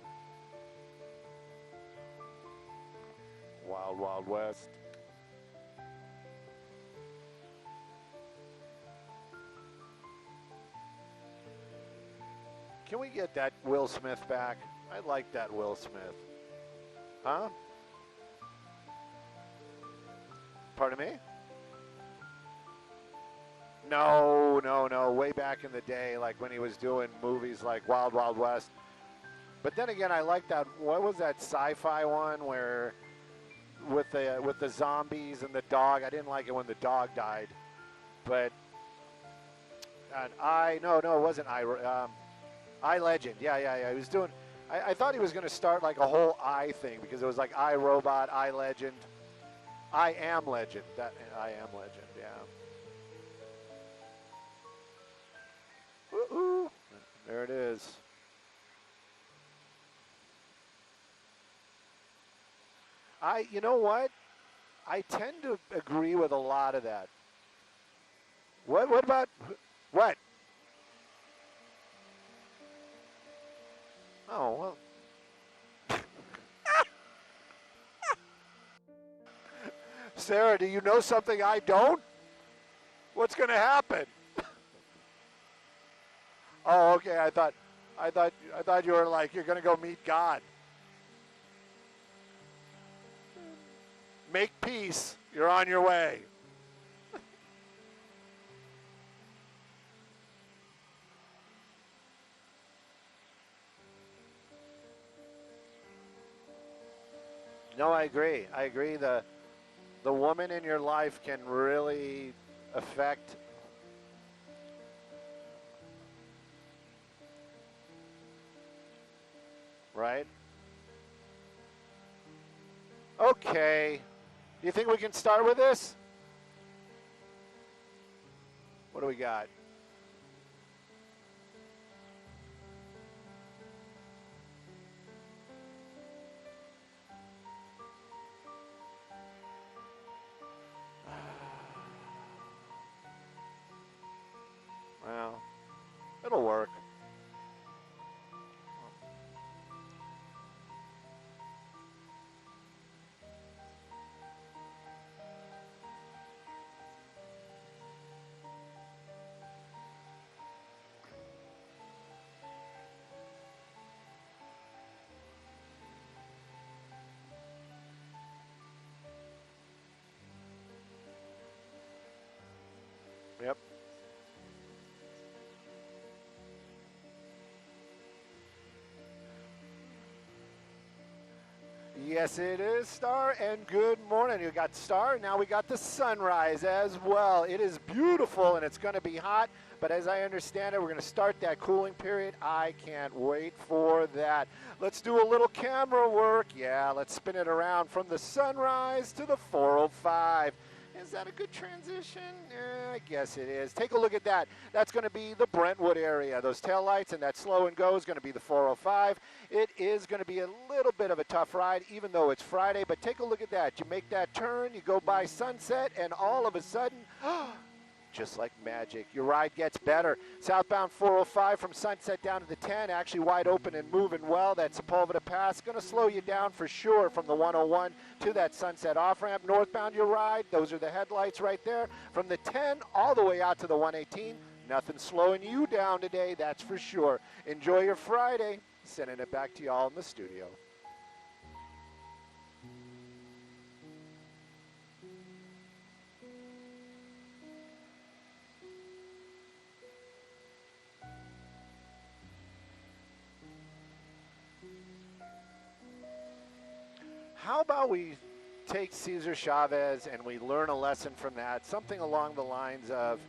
Wild, Wild West. Can we get that Will Smith back? I like that Will Smith. Huh? Pardon me? No. Way back in the day, like when he was doing movies like Wild Wild West. But then again, I like that. What was that sci-fi one where with the zombies and the dog? I didn't like it when the dog died. But no, it wasn't I Legend. Yeah. He was doing. I thought he was going to start like a whole I thing because it was like I Robot, I Legend, I Am Legend. That I Am Legend. Yeah. Woo-hoo. There it is. You know what? I tend to agree with a lot of that. What about what? Oh, well. Sarah, do you know something I don't? What's going to happen? Oh, okay. I thought you were like, you're going to go meet God. Make peace. You're on your way. No, I agree. The woman in your life can really affect right? Okay. Do you think we can start with this? What do we got? It'll work. Yep. Yes, it is, Star, and good morning. You got Star, now we got the sunrise as well. It is beautiful, and it's going to be hot, but as I understand it, we're going to start that cooling period. I can't wait for that. Let's do a little camera work. Yeah, let's spin it around from the sunrise to the 405. Is that a good transition? I guess it is. Take a look at that. That's going to be the Brentwood area. Those taillights and that slow and go is going to be the 405. It is going to be a little bit of a tough ride, even though it's Friday. But take a look at that. You make that turn, you go by Sunset, and all of a sudden, just like magic, your ride gets better. Southbound 405 from Sunset down to the 10, actually wide open and moving well. That Sepulveda Pass going to slow you down for sure from the 101 to that Sunset off-ramp. Northbound your ride, those are the headlights right there. From the 10 all the way out to the 118, nothing slowing you down today, that's for sure. Enjoy your Friday. Sending it back to y'all in the studio. How about we take Cesar Chavez and we learn a lesson from that, something along the lines of,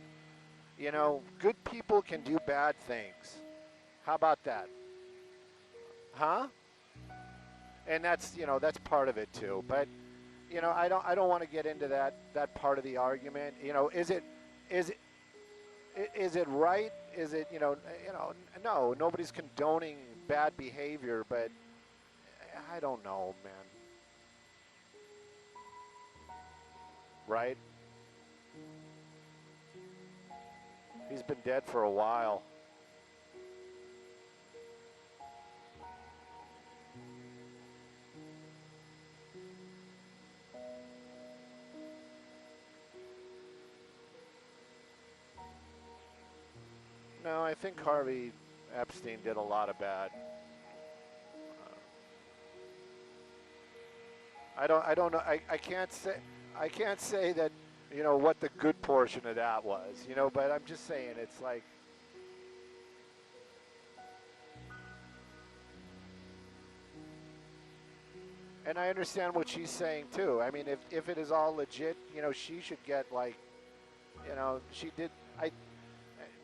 you know, good people can do bad things. How about that? Huh? And that's, you know, that's part of it too. But, you know, I don't want to get into that part of the argument. You know, is it right? Is it, no, nobody's condoning bad behavior, but I don't know, man. Right? He's been dead for a while. No, I think Harvey Epstein did a lot of bad. I don't know. I can't say that, you know, what the good portion of that was, you know, but I'm just saying it's like, and I understand what she's saying too. I mean, if it is all legit, you know, she should get, like, you know, she did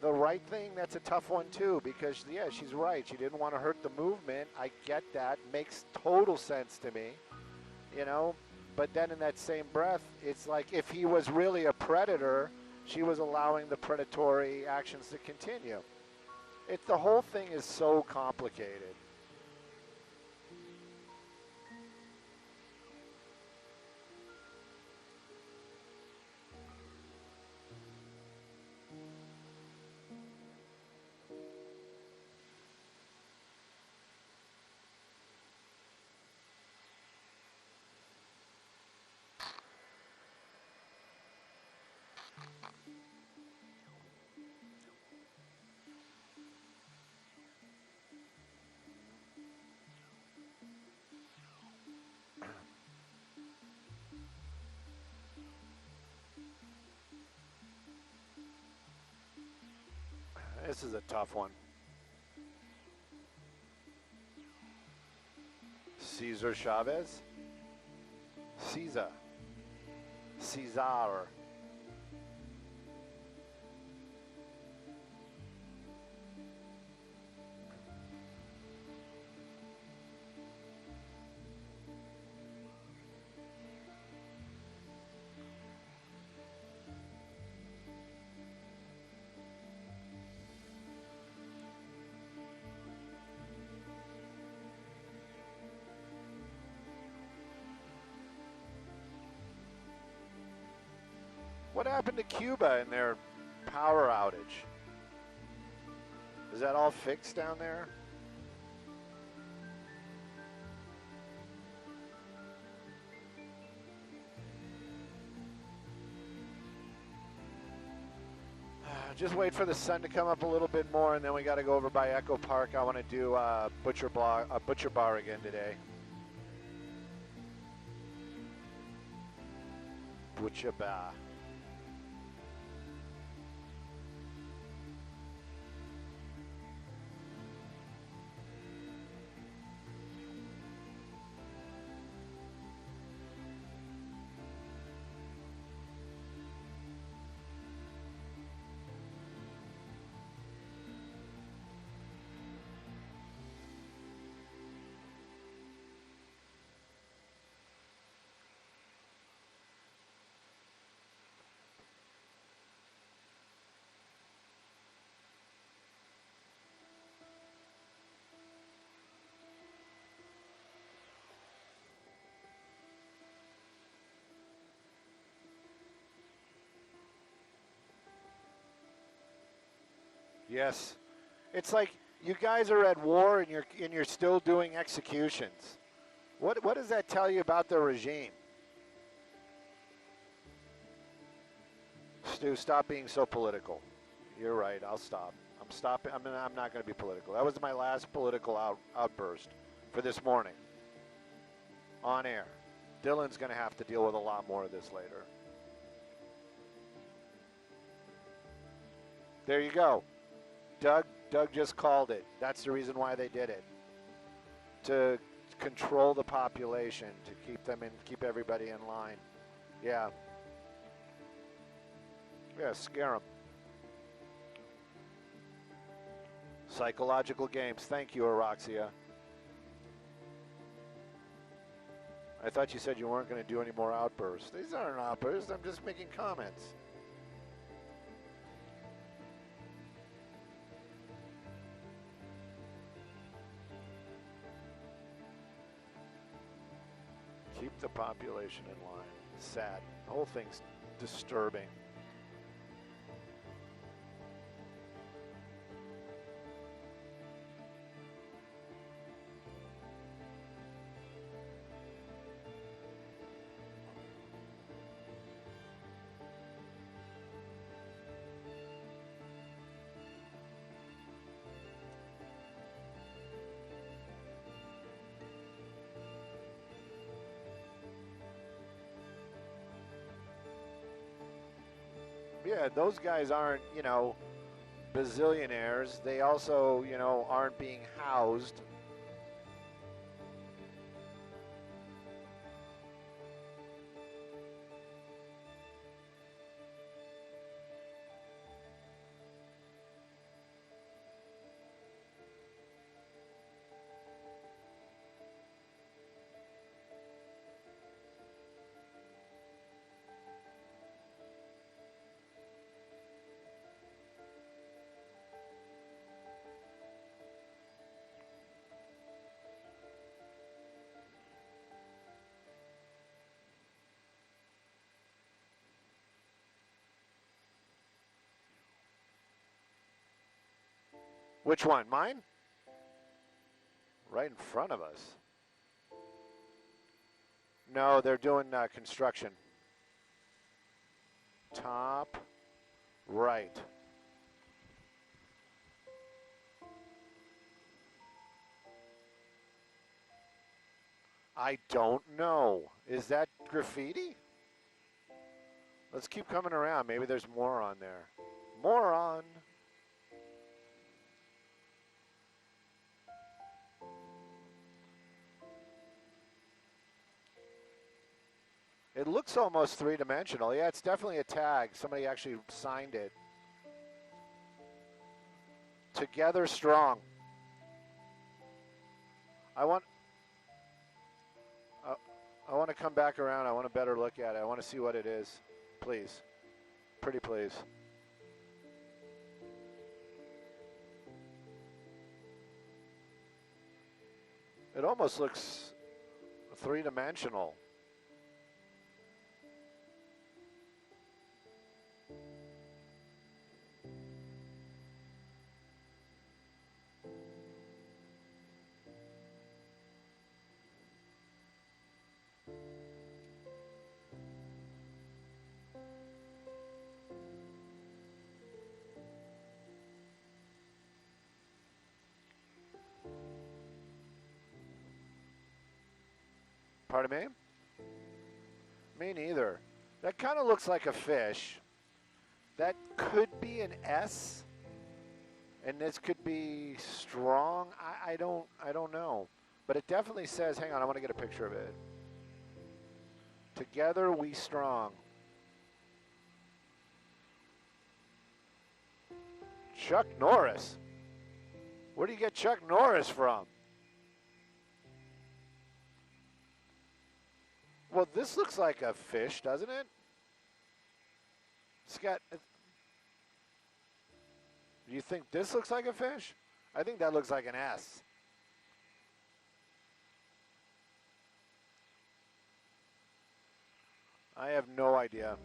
the right thing. That's a tough one too, because yeah, she's right. She didn't want to hurt the movement. I get that. Makes total sense to me, you know. But then in that same breath, it's like if he was really a predator, she was allowing the predatory actions to continue. The whole thing is so complicated. This is a tough one. Cesar Chavez? Cesar. Cesar. What happened to Cuba and their power outage? Is that all fixed down there? Just wait for the sun to come up a little bit more, and then we got to go over by Echo Park. I want to do Butcher Bar again today. Butcher Bar. Yes. It's like you guys are at war and you're still doing executions. What does that tell you about the regime? Stu, stop being so political. You're right. I'll stop. I'm stopping. I'm not going to be political. That was my last political outburst for this morning. On air. Dylan's going to have to deal with a lot more of this later. There you go. Doug just called it. That's the reason why they did it. To control the population, to keep everybody in line. Yeah. Yeah, scare them. Psychological games. Thank you, Araxia. I thought you said you weren't going to do any more outbursts. These aren't outbursts. I'm just making comments. Keep the population in line. Sad. The whole thing's disturbing. Yeah, those guys aren't, bazillionaires. They also, aren't being housed. Which one? Mine? Right in front of us. No, they're doing construction. Top right. I don't know. Is that graffiti? Let's keep coming around. Maybe there's more on there. Moron. It looks almost three-dimensional. Yeah, it's definitely a tag. Somebody actually signed it. Together strong. I want to come back around. I want a better look at it. I want to see what it is. Please. Pretty please. It almost looks three-dimensional. Pardon me? Me neither. That kind of looks like a fish. That could be an S. And this could be strong. I don't know. But it definitely says, hang on, I want to get a picture of it. Together we strong. Chuck Norris. Where do you get Chuck Norris from? Well, this looks like a fish, doesn't it? It's got... Do you think this looks like a fish? I think that looks like an S. I have no idea.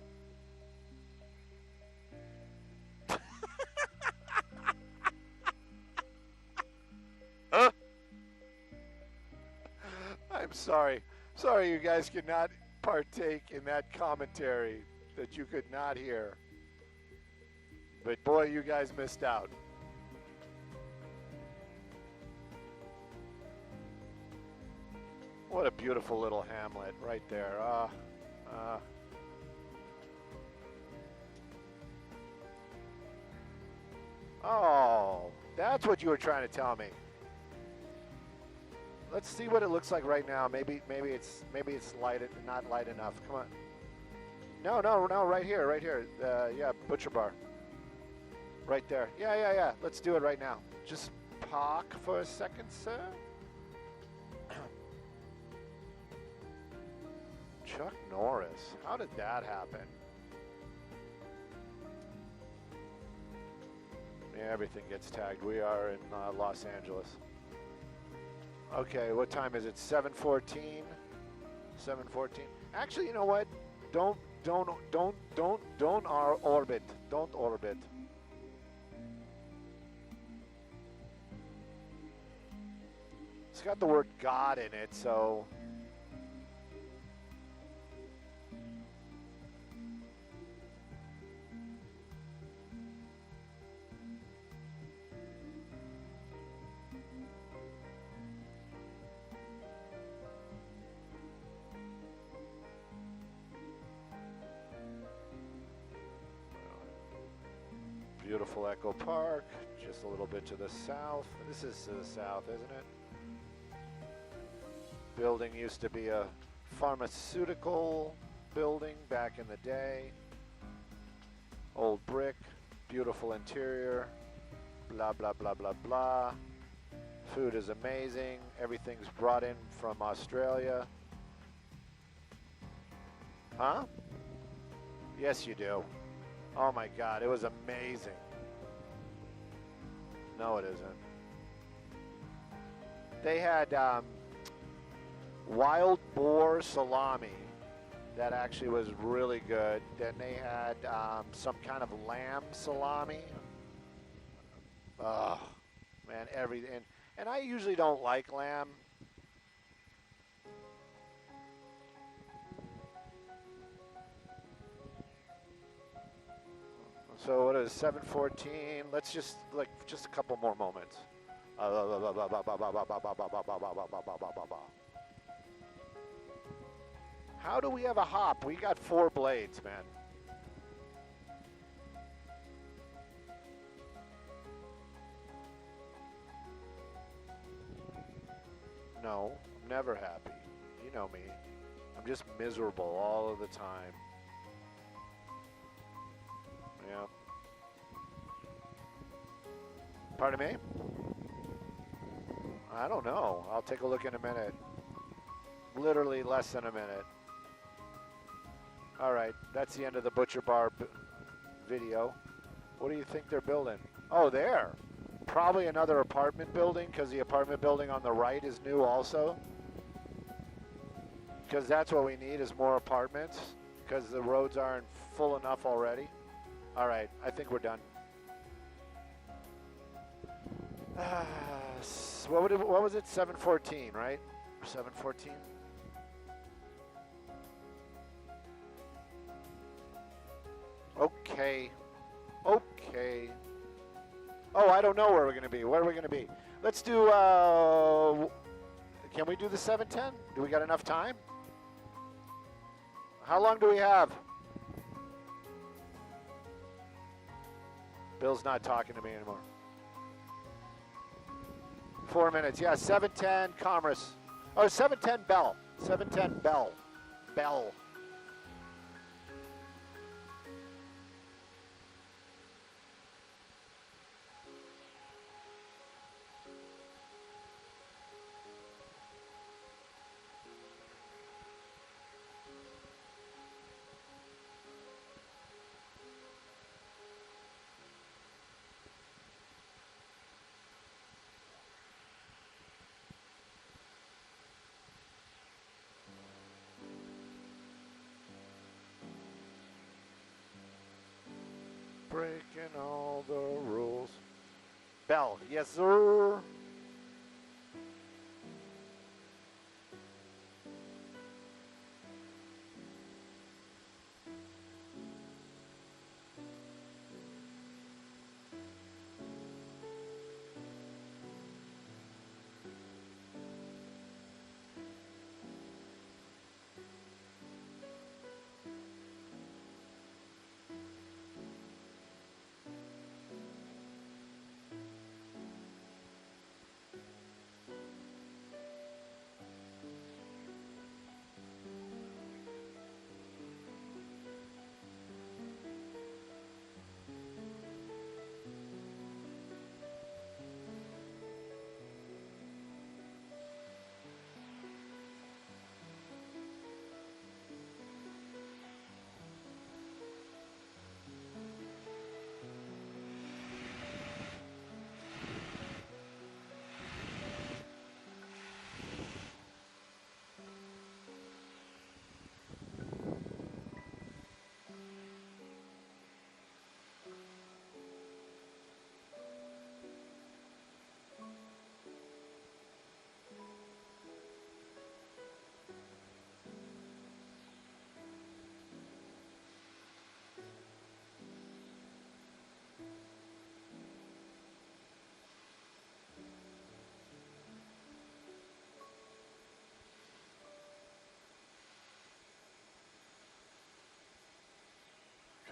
I'm sorry. Sorry you guys could not partake in that commentary that you could not hear. But boy, you guys missed out. What a beautiful little hamlet right there. Oh, that's what you were trying to tell me. Let's see what it looks like right now. Maybe it's light, not light enough. Come on. No, right here. Yeah, butcher bar. Right there. Yeah. Let's do it right now. Just park for a second, sir. Chuck Norris. How did that happen? Yeah, everything gets tagged. We are in Los Angeles. Okay, what time is it? 7:14. 7:14. Actually, you know what? Don't orbit. Don't orbit. It's got the word God in it, so. Beautiful Echo Park, just a little bit to the south. This is to the south, isn't it? Building used to be a pharmaceutical building back in the day. Old brick, beautiful interior, blah, blah, blah, blah, blah. Food is amazing. Everything's brought in from Australia. Huh? Yes, you do. Oh my God, it was amazing. No, it isn't. They had wild boar salami that actually was really good. Then they had some kind of lamb salami. Oh, man, everything. And I usually don't like lamb. So what is 7:14? Let's just a couple more moments. How do we have a hop? We got 4 blades, man. No, I'm never happy. You know me. I'm just miserable all of the time. Yeah. Pardon me? I don't know. I'll take a look in a minute. Literally less than a minute. All right, that's the end of the Butcher Bar video. What do you think they're building? Oh, there. Probably another apartment building, because the apartment building on the right is new also. Because that's what we need is more apartments, because the roads aren't full enough already. All right, I think we're done. What was it? 7:14, right? 7:14. Okay. Okay. Oh, I don't know where we're going to be. Where are we going to be? Let's do, can we do the 7:10? Do we got enough time? How long do we have? Bill's not talking to me anymore. 4 minutes. Yeah, 7:10 Commerce. Oh, 7:10 Bell. 7:10 Bell. Bell. Breaking all the rules. Bell, yes sir.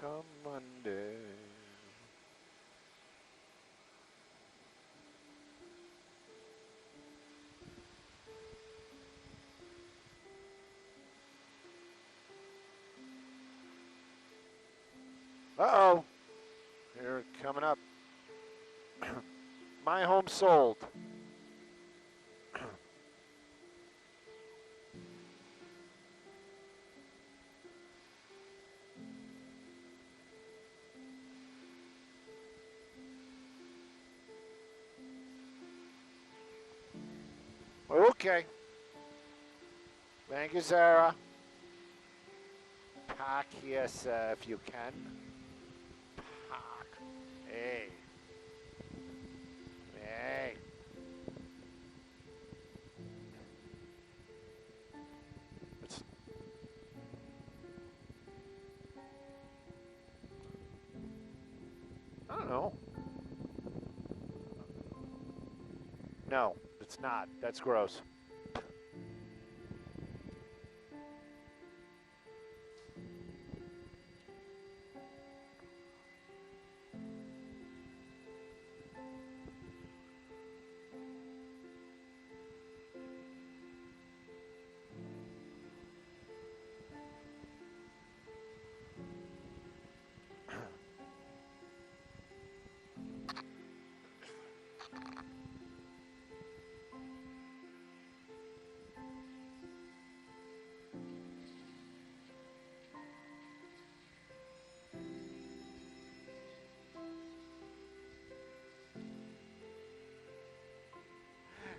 Come Monday. Uh-oh. Here, coming up. My home sold. Okay. Thank you, Sarah. Park, yes, if you can. Park. Hey. Hey. It's, I don't know. No, it's not. That's gross.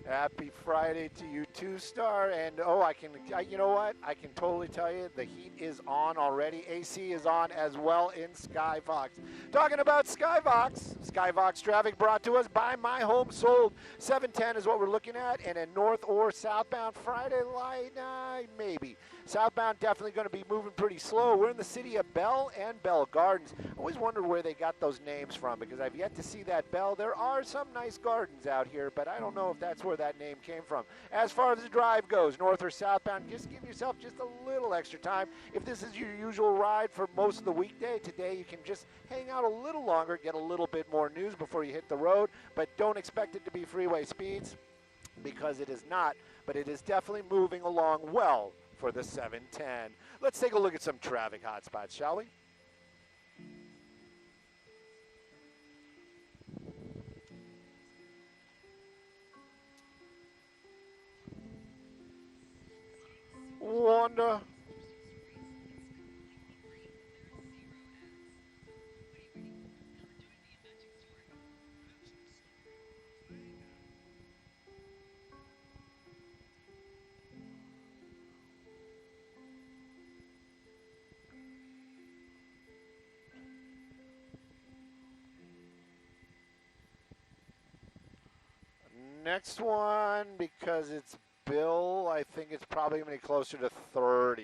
Happy Friday to you too, Star. And oh, you know what? I can totally tell you the heat is on already. AC is on as well in Skyvox. Talking about Skyvox. Skyvox traffic brought to us by My Home Sold. 710 is what we're looking at. And a north or southbound Friday light, maybe. Southbound definitely going to be moving pretty slow. We're in the city of Bell and Bell Gardens. I always wondered where they got those names from because I've yet to see that Bell. There are some nice gardens out here, but I don't know if that's where that name came from. As far as the drive goes, north or southbound, just give yourself just a little extra time. If this is your usual ride for most of the weekday, today you can just hang out a little longer, get a little bit more news before you hit the road, but don't expect it to be freeway speeds because it is not, but it is definitely moving along well for the 710. Let's take a look at some traffic hotspots, shall we? Wanda. Next one, because it's Bill, I think it's probably going to be closer to 30.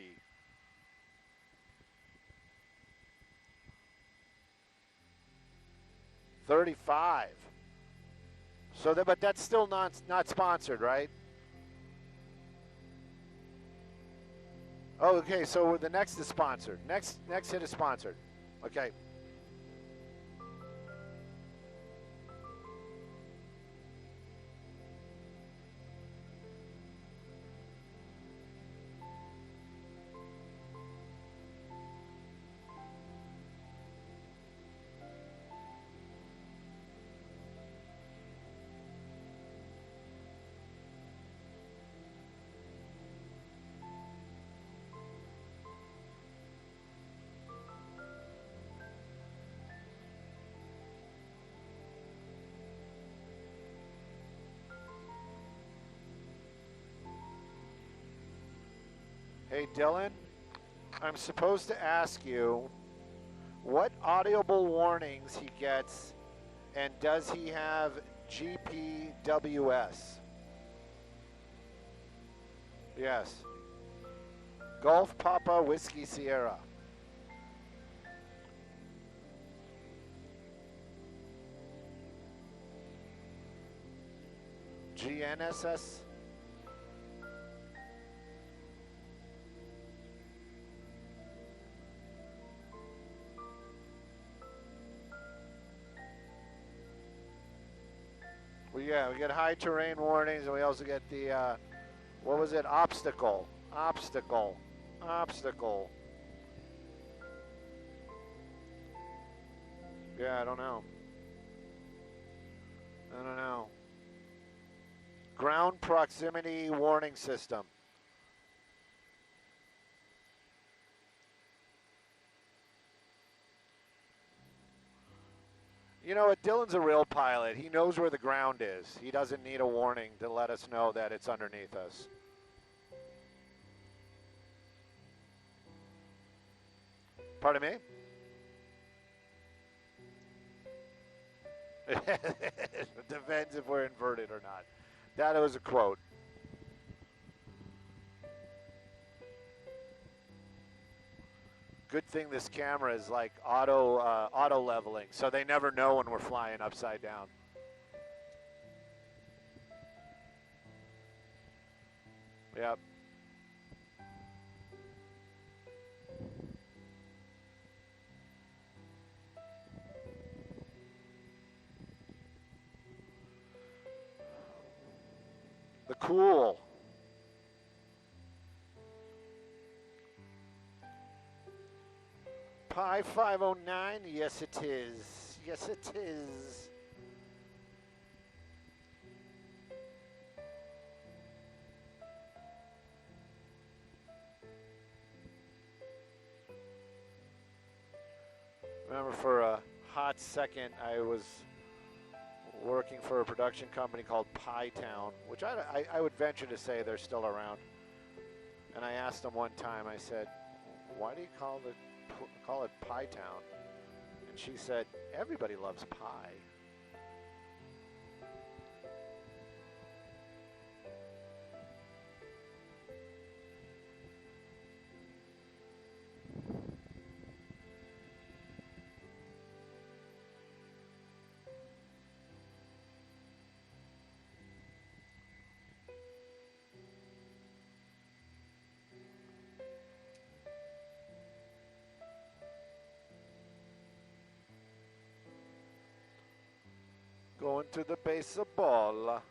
$35. So that, but that's still not sponsored, right? Oh, okay. So the next is sponsored. Next hit is sponsored. Okay. Hey, Dylan, I'm supposed to ask you what audible warnings he gets, and does he have GPWS? Yes. Golf Papa Whiskey Sierra. GNSS? Well, yeah, we get high terrain warnings, and we also get the, what was it? Obstacle. Yeah, I don't know. Ground proximity warning system. You know what? Dylan's a real pilot. He knows where the ground is. He doesn't need a warning to let us know that it's underneath us. Pardon me? It depends if we're inverted or not. That was a quote. Good thing this camera is like auto leveling, so they never know when we're flying upside down. Yep. The cool. Pi 509, yes it is. Yes it is. Remember, for a hot second, I was working for a production company called Pi Town, which I would venture to say they're still around. And I asked them one time, I said, why do you call it Pi Town? And she said, everybody loves pie. to the baseball.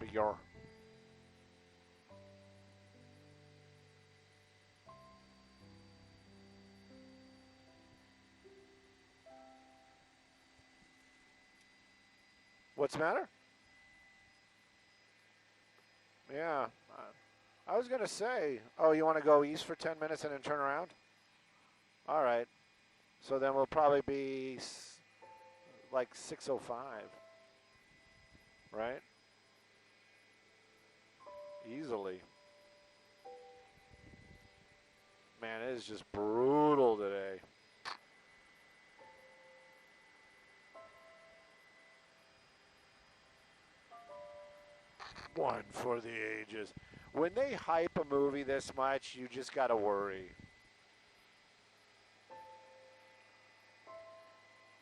Bigger. What's the matter? Yeah. I was going to say, oh, you want to go east for 10 minutes and then turn around? All right. So then we'll probably be like 6:05, right? Easily. Man, it is just brutal today. One for the ages. When they hype a movie this much, you just got to worry.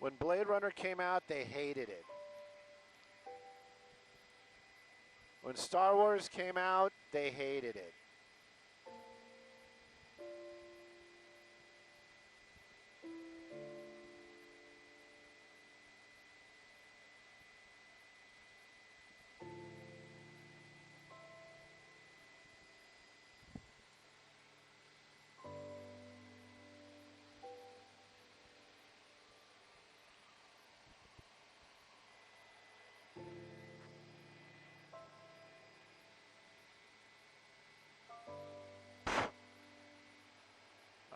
When Blade Runner came out, they hated it. When Star Wars came out, they hated it.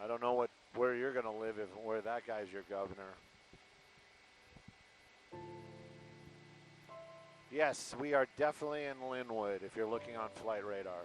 I don't know where you're going to live where that guy's your governor. Yes, we are definitely in Linwood if you're looking on flight radar.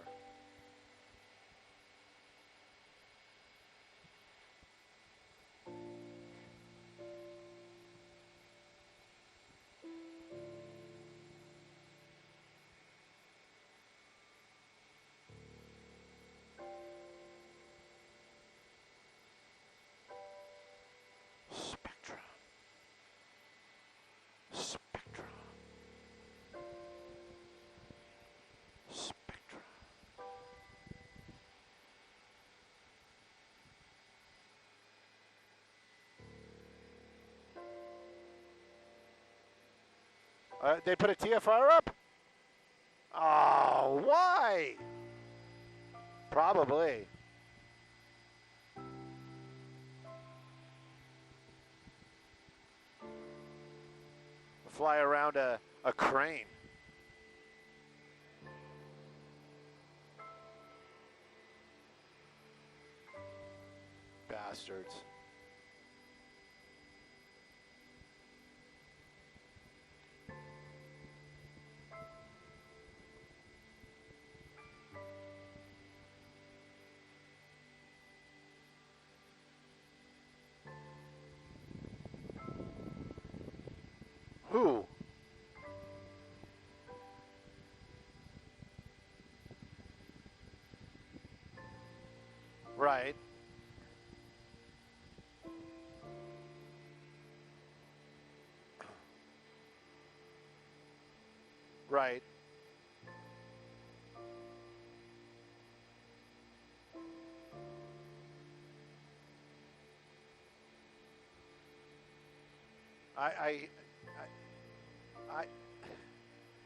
They put a TFR up? Oh, why? Probably. Fly around a crane. Bastards. Who? Right. Right.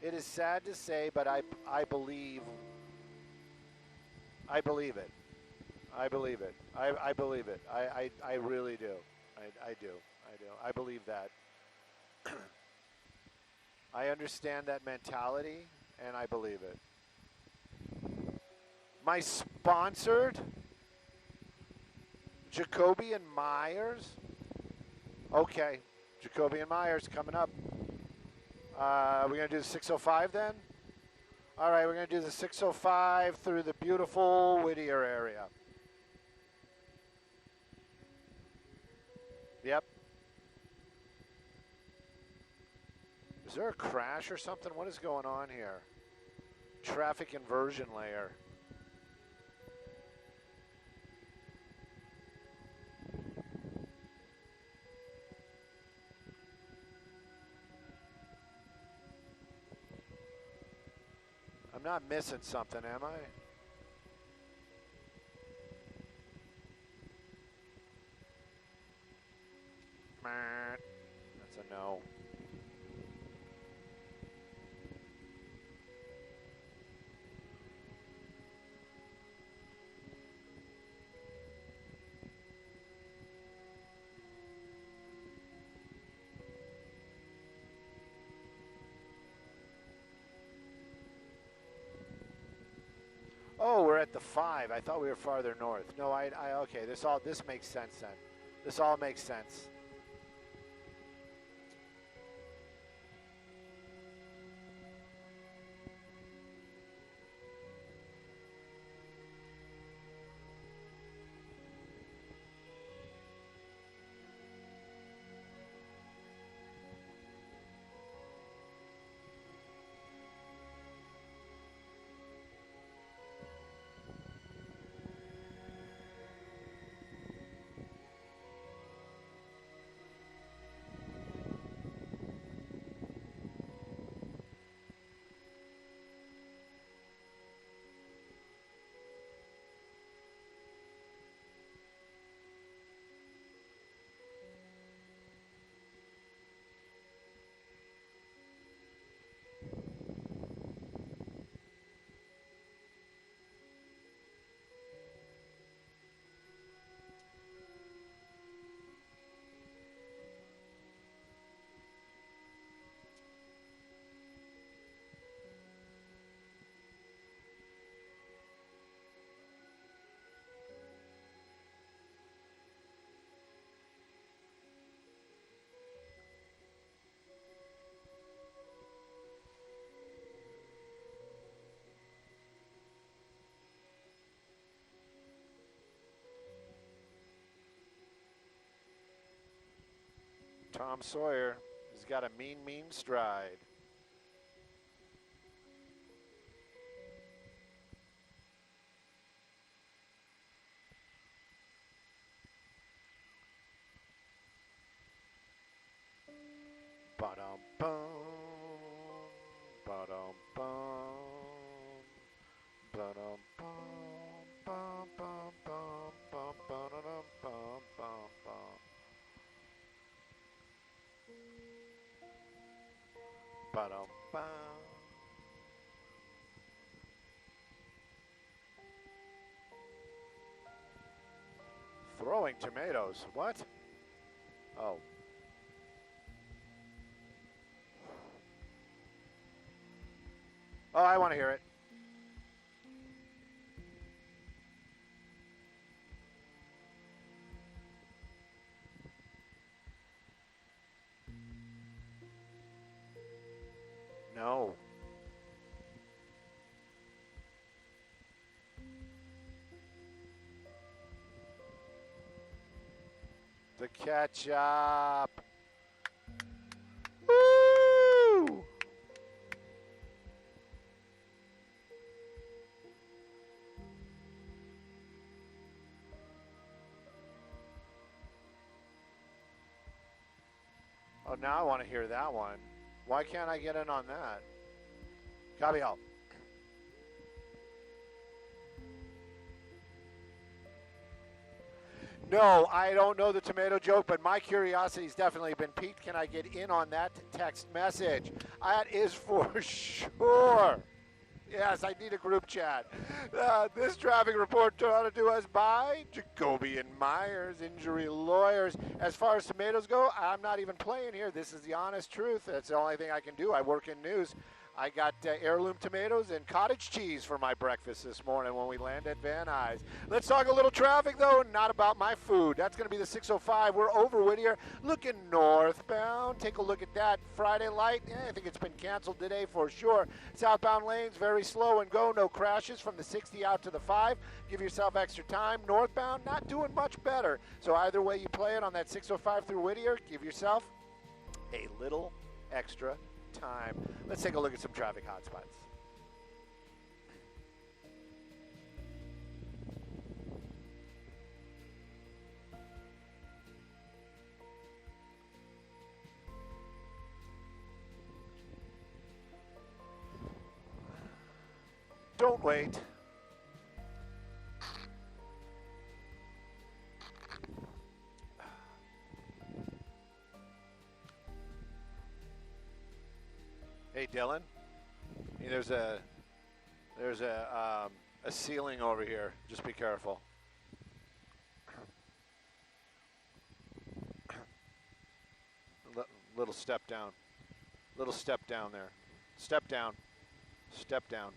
It is sad to say, but I believe it. I believe it. I believe it. I really do. I do. I believe that. I understand that mentality, and I believe it. My sponsored, Jacoby and Myers. Okay, Jacoby and Myers coming up. We're going to do the 605 then? All right, we're going to do the 605 through the beautiful Whittier area. Yep. Is there a crash or something? What is going on here? Traffic inversion layer. I'm not missing something, am I? That's a no. Oh, we're at the 5. I thought we were farther north. No, okay, this makes sense then. This all makes sense. Tom Sawyer has got a mean stride. Ba-dum-bum, ba-dum-bum, ba-dum-bum, bum-bum-bum, bum-ba-da-dum-bum-bum-bum. Ba-dum-bum. Throwing tomatoes. What? Oh. Oh, I want to hear it. No. The ketchup. Woo! Oh, now I want to hear that one. Why can't I get in on that? Copy all. No, I don't know the tomato joke, but my curiosity's definitely been piqued. Can I get in on that text message? That is for sure. Yes, I need a group chat. This traffic report brought to us by Jacoby and Myers, injury lawyers. As far as tomatoes go, I'm not even playing here. This is the honest truth. That's the only thing I can do. I work in news. I got heirloom tomatoes and cottage cheese for my breakfast this morning when we land at Van Nuys. Let's talk a little traffic, though, not about my food. That's going to be the 605. We're over Whittier, looking northbound. Take a look at that. Friday light, I think it's been canceled today for sure. Southbound lanes, very slow and go. No crashes from the 60 out to the 5. Give yourself extra time. Northbound, not doing much better. So either way you play it on that 605 through Whittier, give yourself a little extra time. Let's take a look at some traffic hotspots. Don't wait. Hey, Dylan. Hey, there's a ceiling over here. Just be careful. Little step down. Little step down there. Step down. Step down.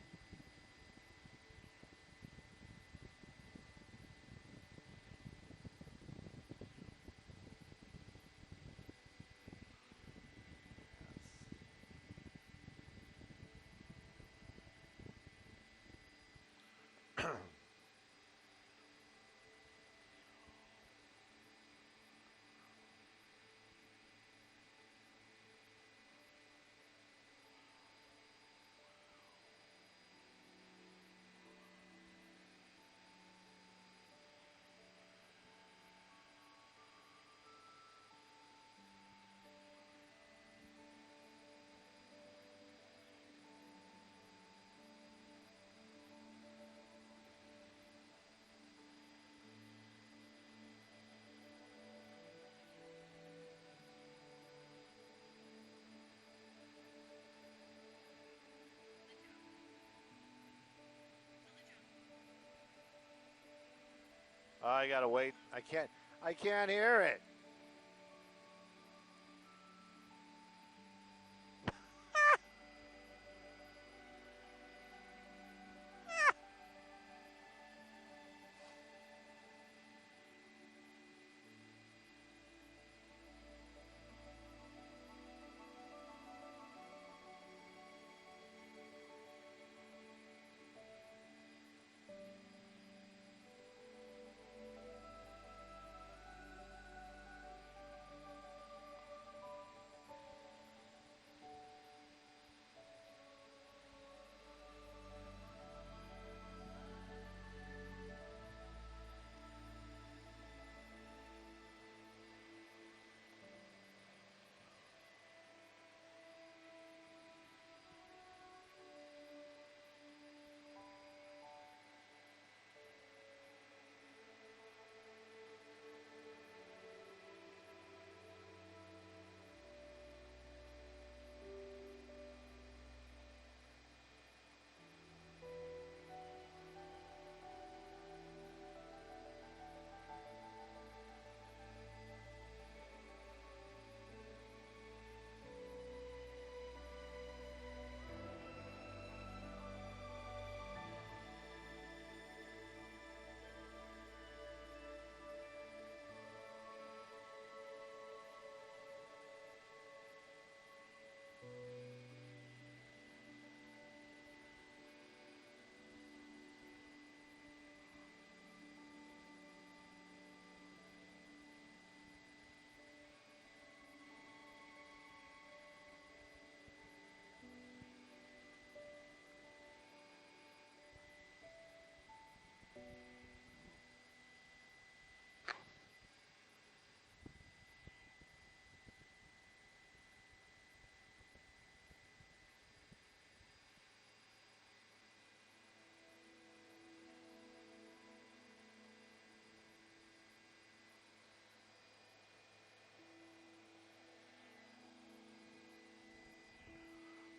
I gotta wait. I can't hear it.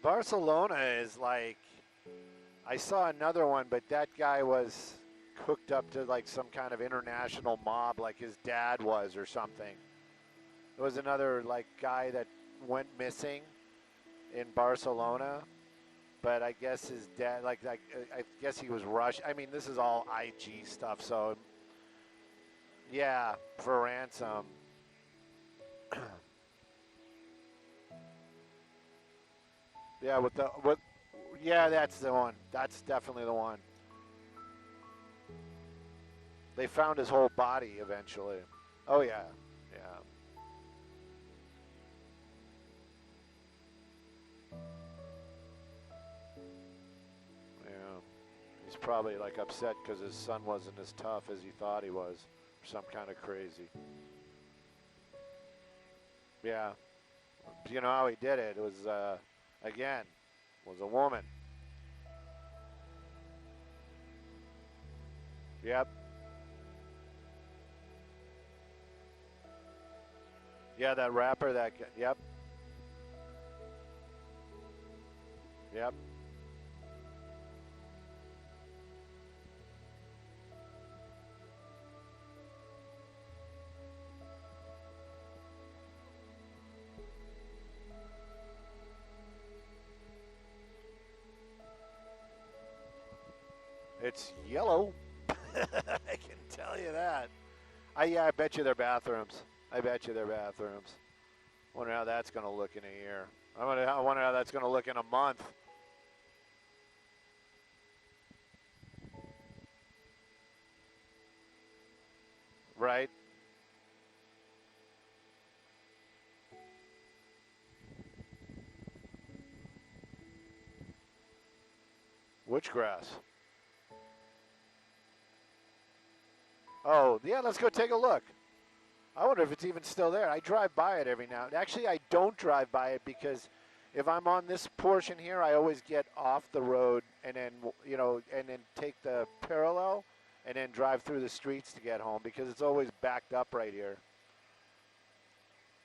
Barcelona is like, I saw another one, but that guy was hooked up to like some kind of international mob like his dad was or something. There was another like guy that went missing in Barcelona, but I guess his dad, I guess he was Russian. I mean, this is all IG stuff, so yeah, for ransom. Yeah, yeah, that's the one. That's definitely the one. They found his whole body eventually. Oh yeah, yeah. Yeah. He's probably like upset because his son wasn't as tough as he thought he was. Some kind of crazy. Yeah. You know how he did it? It was, again, was a woman. Yep. Yeah, that wrapper, yep. Yep. It's yellow. I can tell you that. Yeah, I bet you they're bathrooms. I bet you they're bathrooms. Wonder how that's going to look in a year. I wonder how that's going to look in a month. Right? Which grass? Oh, yeah, let's go take a look. I wonder if it's even still there. I drive by it every now and then. Actually, I don't drive by it because if I'm on this portion here, I always get off the road and then, and then take the parallel and then drive through the streets to get home because it's always backed up right here.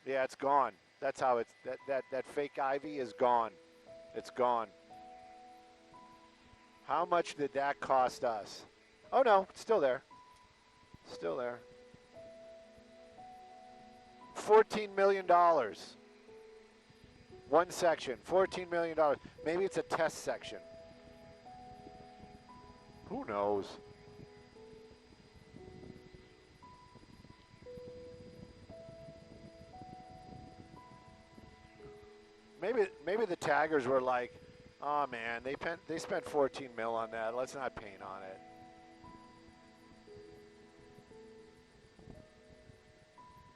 Yeah, it's gone. That's how it's, that fake ivy is gone. It's gone. How much did that cost us? Oh, no, it's still there. Still there. $14 million. One section, $14 million. Maybe it's a test section. Who knows? Maybe the taggers were like, oh man, they spent 14 mil on that. Let's not paint on it.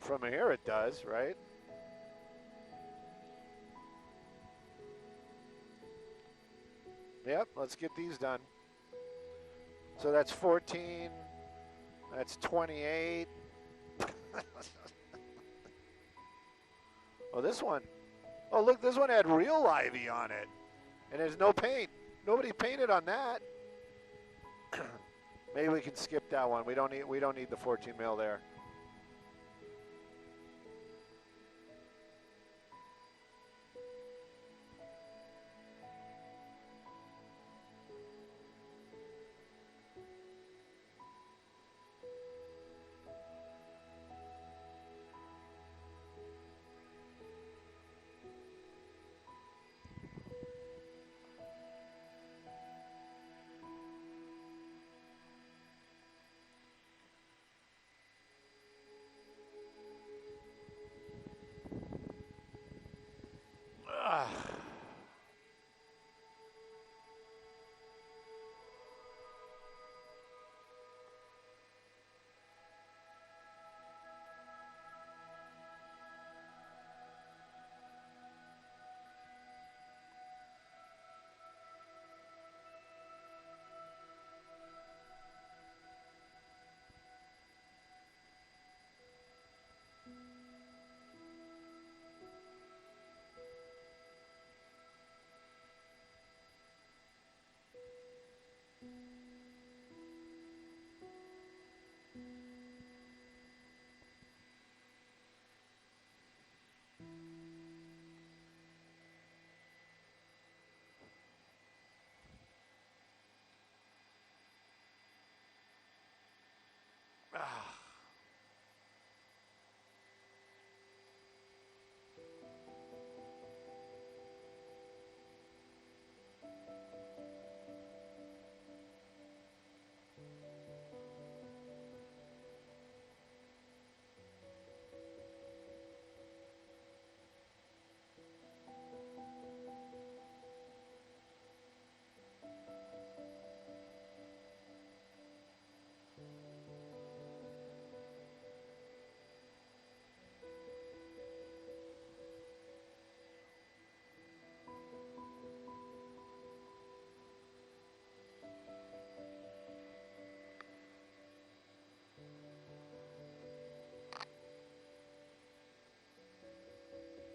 From here it does, right? Yep, let's get these done. So that's 14, that's 28. Oh, this one. Oh, look, this one had real ivy on it. And there's no paint. Nobody painted on that. Maybe we can skip that one. We don't need the 14 mil there.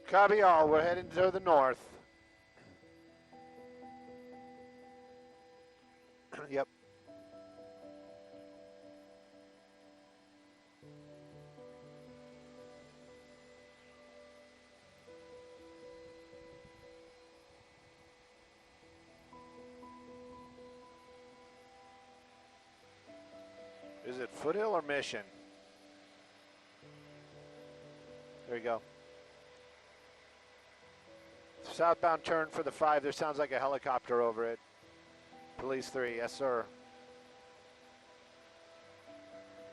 Copy all. We're heading to the north. Yep. Is it Foothill or Mission? There you go. Southbound turn for the 5. There sounds like a helicopter over it. Police 3, yes sir.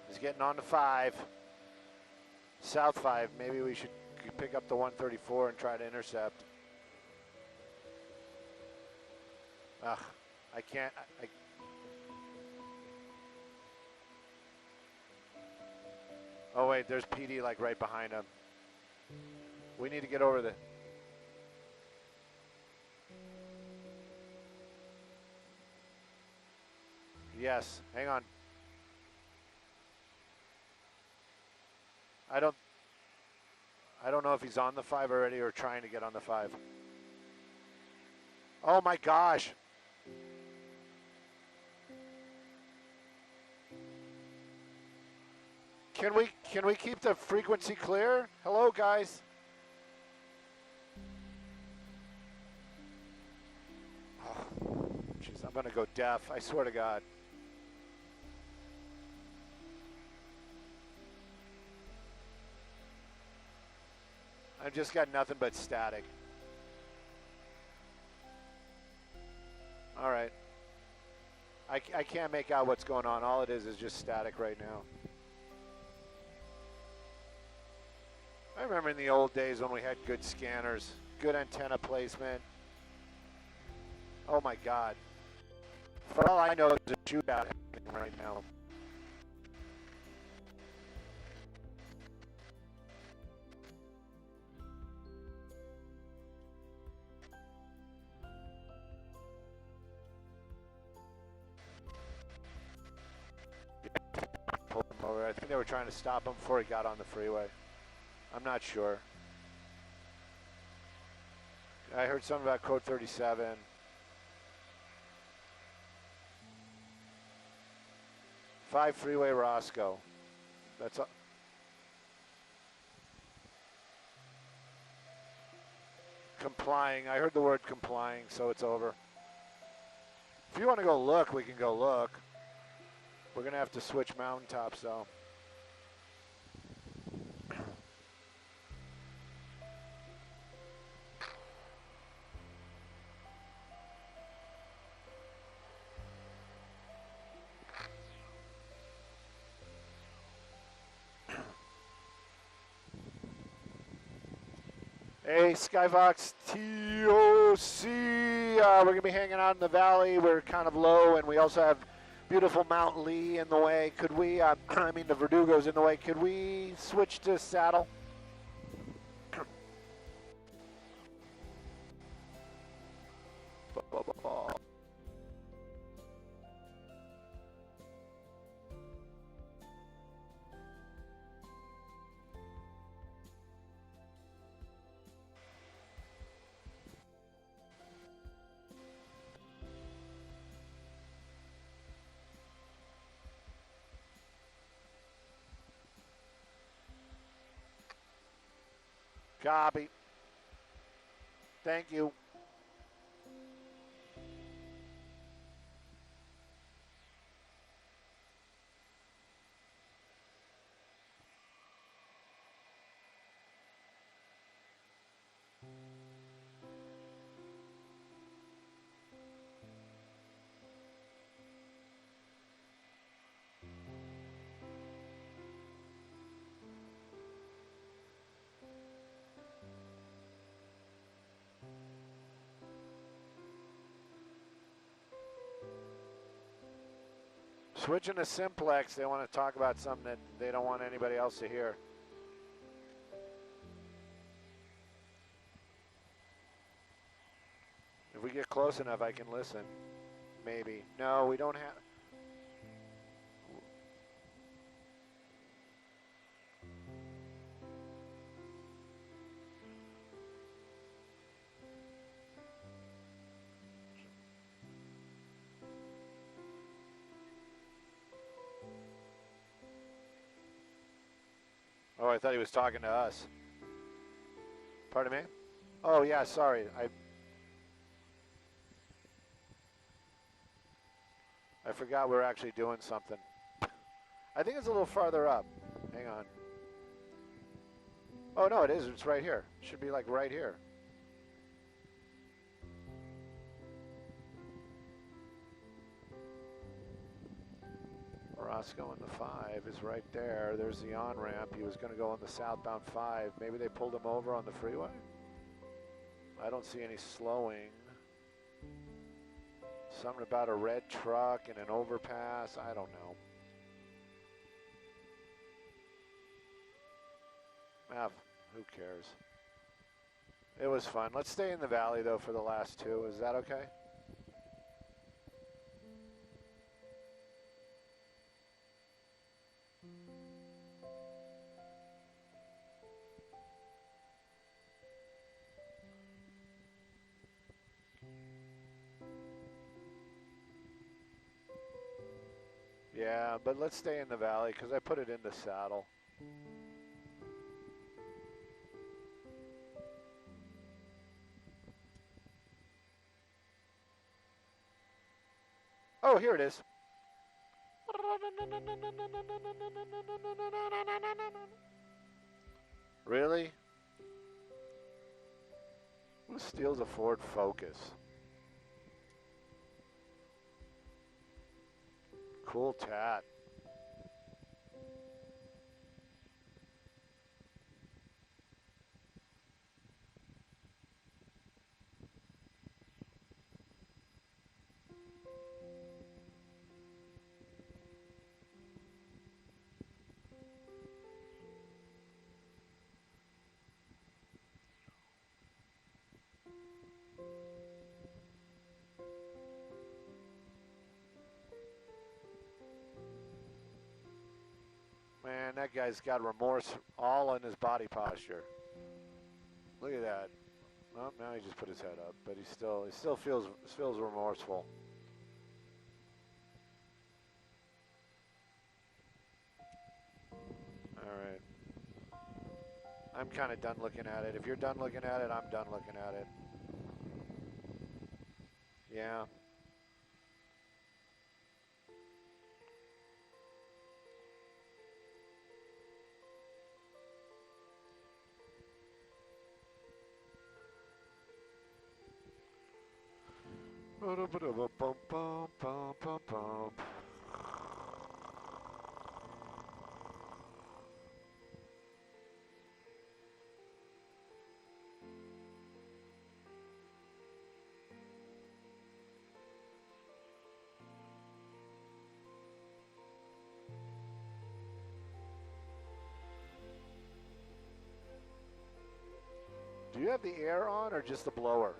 He's getting on the 5. South 5, maybe we should pick up the 134 and try to intercept. Ugh, I can't. Oh wait, there's PD like right behind him. We need to get over the... Yes, hang on. I don't know if he's on the 5 already or trying to get on the 5. Oh my gosh. Can we keep the frequency clear? Hello guys. Oh, jeez, I'm gonna go deaf, I swear to God. I've just got nothing but static. All right. I can't make out what's going on. All it is just static right now. I remember in the old days when we had good scanners, good antenna placement. Oh my God. For all I know, there's a shootout happening right now. Pulled him over. I think they were trying to stop him before he got on the freeway. I'm not sure. I heard something about code 37. Five Freeway Roscoe. That's all. Complying. I heard the word complying, so it's over. If you want to go look, we can go look. We're going to have to switch mountaintops, though. Hey, Skyvox TOC, we're going to be hanging out in the valley. We're kind of low, and we also have beautiful Mount Lee in the way. Could we, I mean the Verdugo's in the way. Could we switch to saddle? Copy. Thank you. Switching to simplex, they want to talk about something that they don't want anybody else to hear. If we get close enough, I can listen. Maybe. No, we don't have... Oh, I thought he was talking to us. Pardon me? Oh, yeah, sorry. I forgot we were actually doing something. I think it's a little farther up. Hang on. Oh, no, it is. It's right here. It should be like right here. Roscoe in the 5 is right there. There's the on-ramp. He was going to go on the southbound 5. Maybe they pulled him over on the freeway? I don't see any slowing. Something about a red truck and an overpass. I don't know. Ah, who cares? It was fun. Let's stay in the valley, though, for the last two. Is that okay? Yeah, but let's stay in the valley because I put it in the saddle. Oh, here it is. Really? Who steals a Ford Focus? Cool tat. Man, that guy's got remorse all in his body posture. Look at that. Well, now he just put his head up, but he still feels remorseful. All right. I'm kind of done looking at it. If you're done looking at it, I'm done looking at it. Yeah. Do you have the air on or just the blower?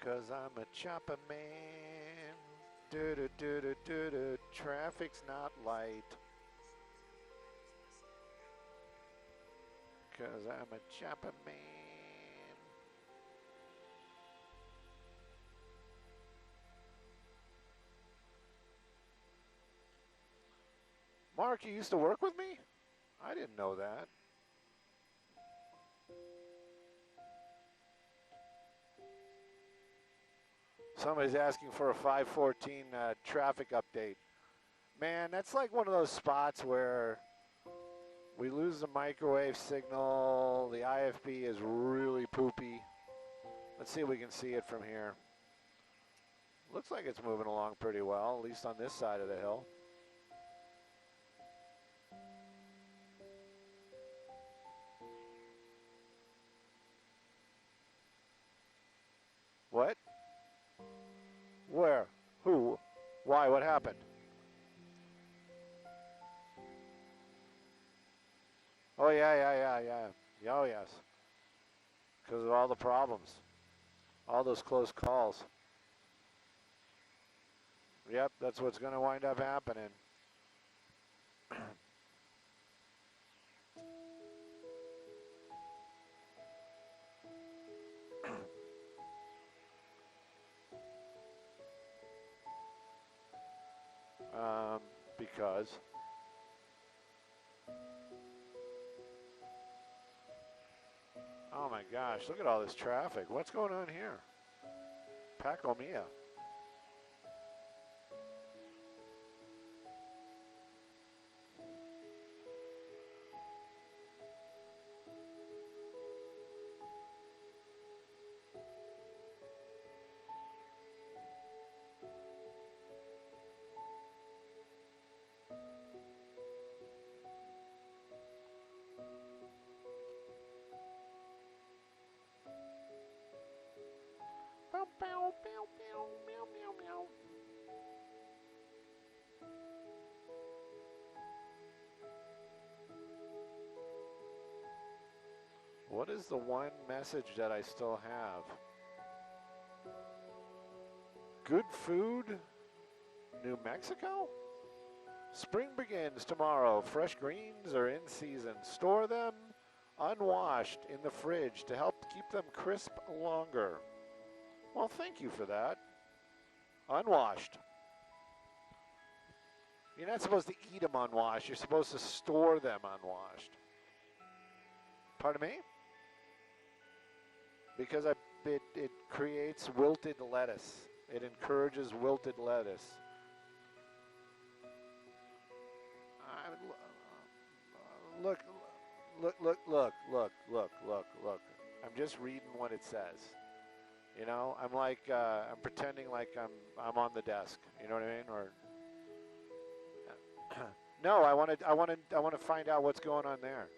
Cause I'm a chopper man. Do do do do do do. Traffic's not light. Cause I'm a chopper man. Mark, you used to work with me? I didn't know that. Somebody's asking for a 514 traffic update. Man, that's like one of those spots where we lose the microwave signal. The IFB is really poopy. Let's see if we can see it from here. Looks like it's moving along pretty well, at least on this side of the hill. What? Where? Who? Why? What happened? Oh, yeah. Oh, yes. Because of all the problems. All those close calls. Yep, that's what's going to wind up happening. my gosh, look at all this traffic. What's going on here? Paco Mia. What is the one message that I still have? Good food, New Mexico? Spring begins tomorrow. Fresh greens are in season. Store them unwashed in the fridge to help keep them crisp longer. Well, thank you for that. Unwashed. You're not supposed to eat them unwashed. You're supposed to store them unwashed. Pardon me? Because it creates wilted lettuce. It encourages wilted lettuce. Look. I'm just reading what it says. You know, I'm like, I'm pretending like I'm on the desk. You know what I mean? Or no, I want to find out what's going on there.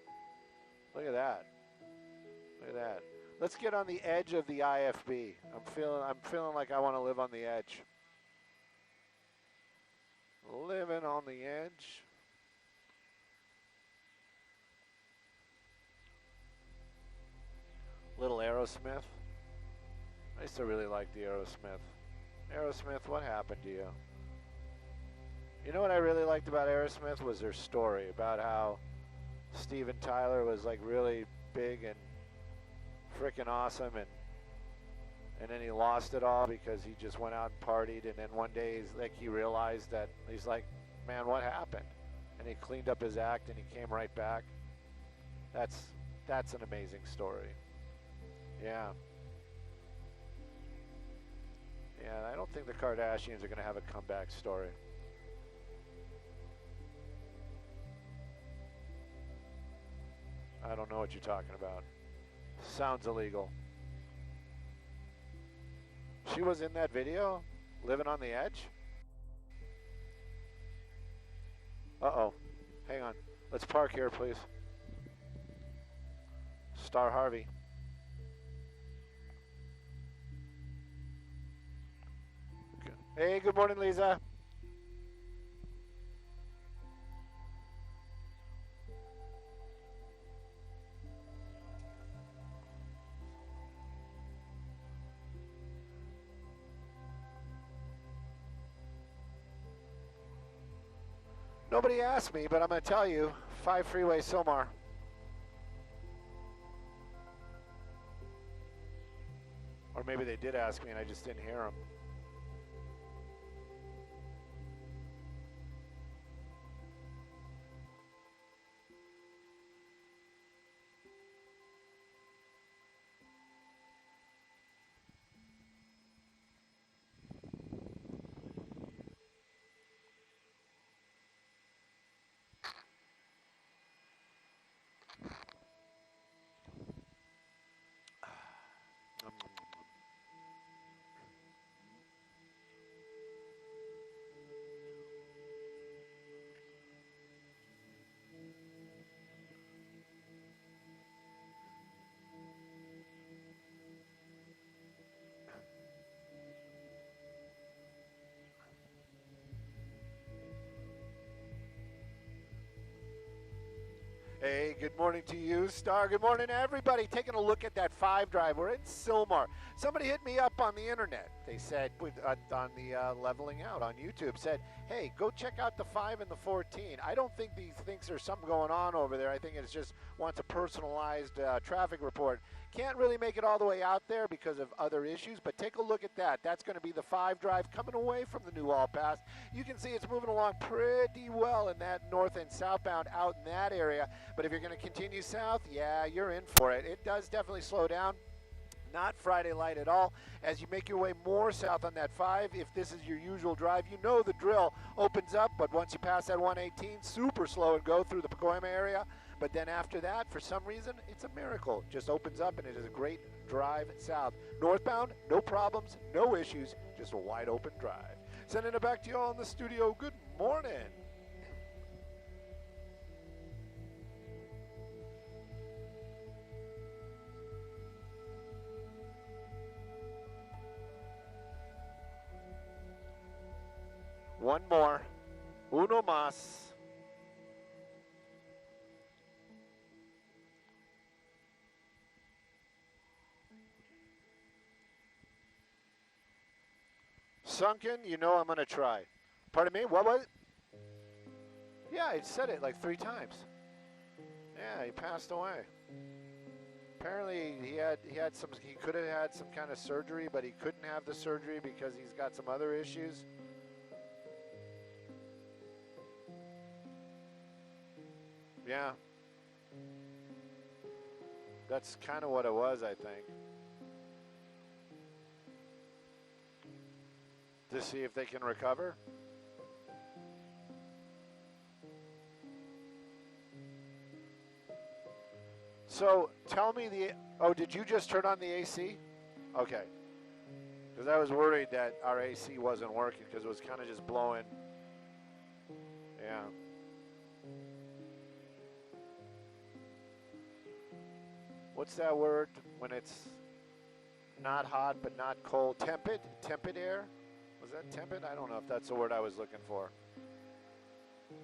Look at that. Look at that. Let's get on the edge of the IFB. I'm feeling like I want to live on the edge. Living on the edge. Little Aerosmith. I used to really like the Aerosmith. Aerosmith, what happened to you? You know what I really liked about Aerosmith was their story about how Steven Tyler was like really big and freaking awesome, and then he lost it all because he just went out and partied, and then one day he realized that he's like, man, what happened? And he cleaned up his act and he came right back. That's an amazing story. Yeah. Yeah, I don't think the Kardashians are going to have a comeback story. I don't know what you're talking about. Sounds illegal. She was in that video, living on the edge? Uh-oh. Hang on. Let's park here, please. Star Harvey. Hey, good morning, Lisa. Nobody asked me, but I'm going to tell you, 5 Freeway Sylmar. Or maybe they did ask me and I just didn't hear them. Hey, good morning to you, Star. Good morning, everybody. Taking a look at that 5 drive. We're in Sylmar. Somebody hit me up on the internet. They said, on the Leveling Out on YouTube, said, hey, go check out the 5 and the 14. I don't think he thinks there's something going on over there. I think it's just wants a personalized traffic report. Can't really make it all the way out there because of other issues, but take a look at that. That's going to be the 5 drive coming away from the new All Pass. You can see it's moving along pretty well in that north and southbound out in that area. But if you're going to continue south, yeah, you're in for it. It does definitely slow down. Not Friday light at all. As you make your way more south on that 5, if this is your usual drive, you know the drill opens up, but once you pass that 118, super slow and go through the Pacoima area. But then after that, for some reason, it's a miracle. Just opens up and it is a great drive south. Northbound, no problems, no issues, just a wide open drive. Sending it back to you all in the studio. Good morning. One more. Uno más. Sunken, you know I'm going to try. Pardon me? What was it? Yeah, I said it like 3 times. Yeah, he passed away. Apparently he could have had some kind of surgery, but he couldn't have the surgery because he's got some other issues. Yeah. That's kind of what it was, I think. To see if they can recover. So tell me did you just turn on the AC? Okay. Because I was worried that our AC wasn't working because it was kind of just blowing. Yeah. What's that word when it's not hot but not cold? Tepid? Tepid air? Was that tepid? I don't know if that's the word I was looking for.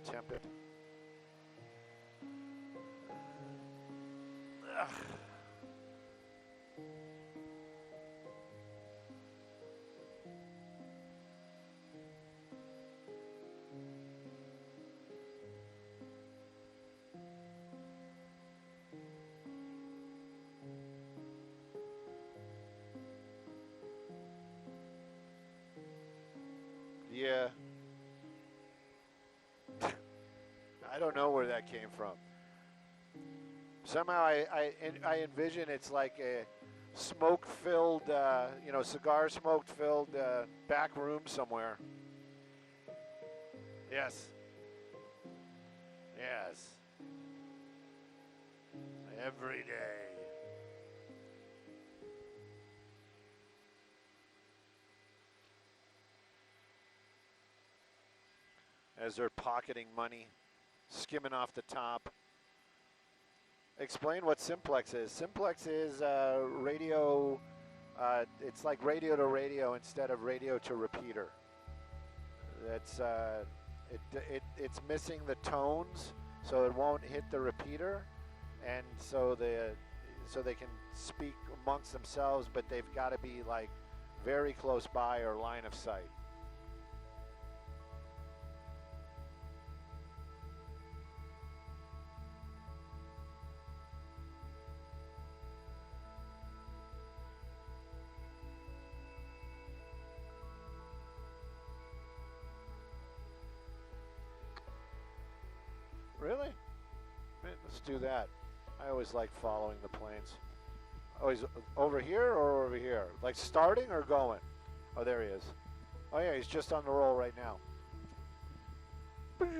Tepid. Ugh. Yeah. I don't know where that came from. Somehow I envision it's like a smoke-filled, cigar smoke-filled back room somewhere. Yes. Yes. Every day. As they're pocketing money, skimming off the top. Explain what simplex is. Simplex is radio, it's like radio to radio instead of radio to repeater. That's, it's missing the tones, so it won't hit the repeater, and so they can speak amongst themselves, but they've got to be like very close by or line of sight. Really? Let's do that. I always like following the planes. Oh, he's over here or over here? Like starting or going? Oh, there he is. Oh, yeah, he's just on the roll right now. Look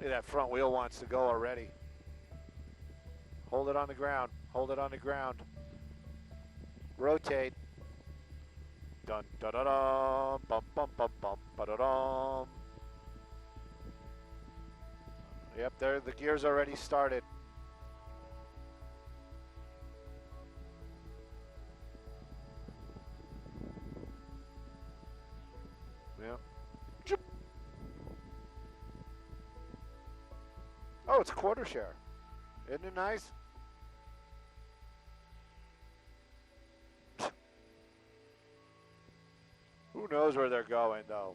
at that front wheel wants to go already. Hold it on the ground. Hold it on the ground. Rotate. Dun da da da, bum bum bum bum ba da dum. Yep, there the gears already started. Yep. Oh, it's quarter share. Isn't it nice? Who knows where they're going, though?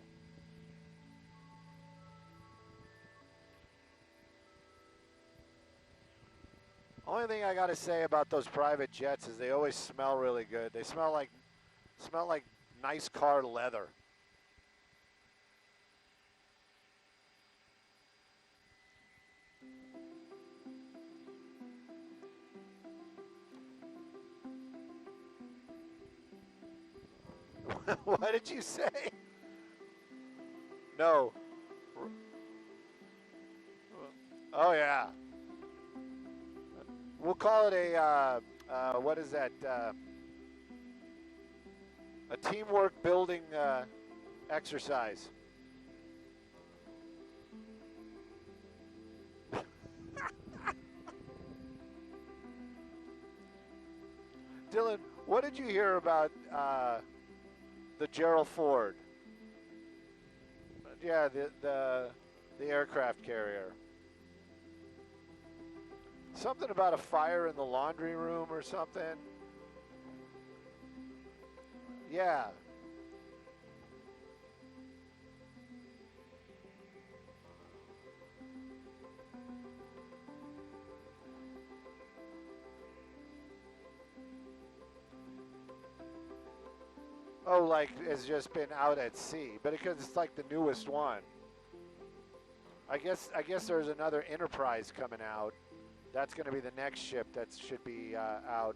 Only thing I got to say about those private jets is they always smell really good. They smell like nice car leather. What did you say? No. Oh, yeah. We'll call it a, what is that? A teamwork building exercise. Dylan, what did you hear about the Gerald Ford? Yeah, the aircraft carrier. Something about a fire in the laundry room or something. Yeah. Oh, like it's just been out at sea, but because it's like the newest one. I guess there's another Enterprise coming out. That's going to be the next ship that should be out.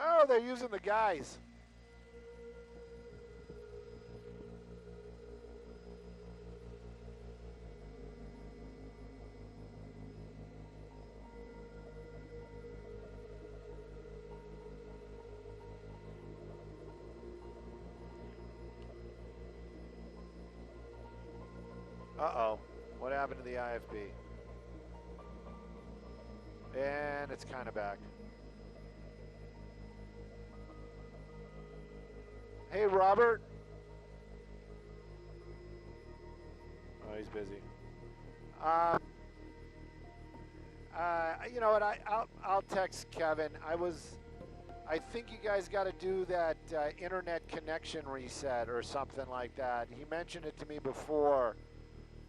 Oh, they're using the guys. Uh-oh. What happened to the IFB? And it's kind of back. Hey, Robert. Oh, he's busy. You know what? I'll text Kevin. I think you guys got to do that internet connection reset or something like that. He mentioned it to me before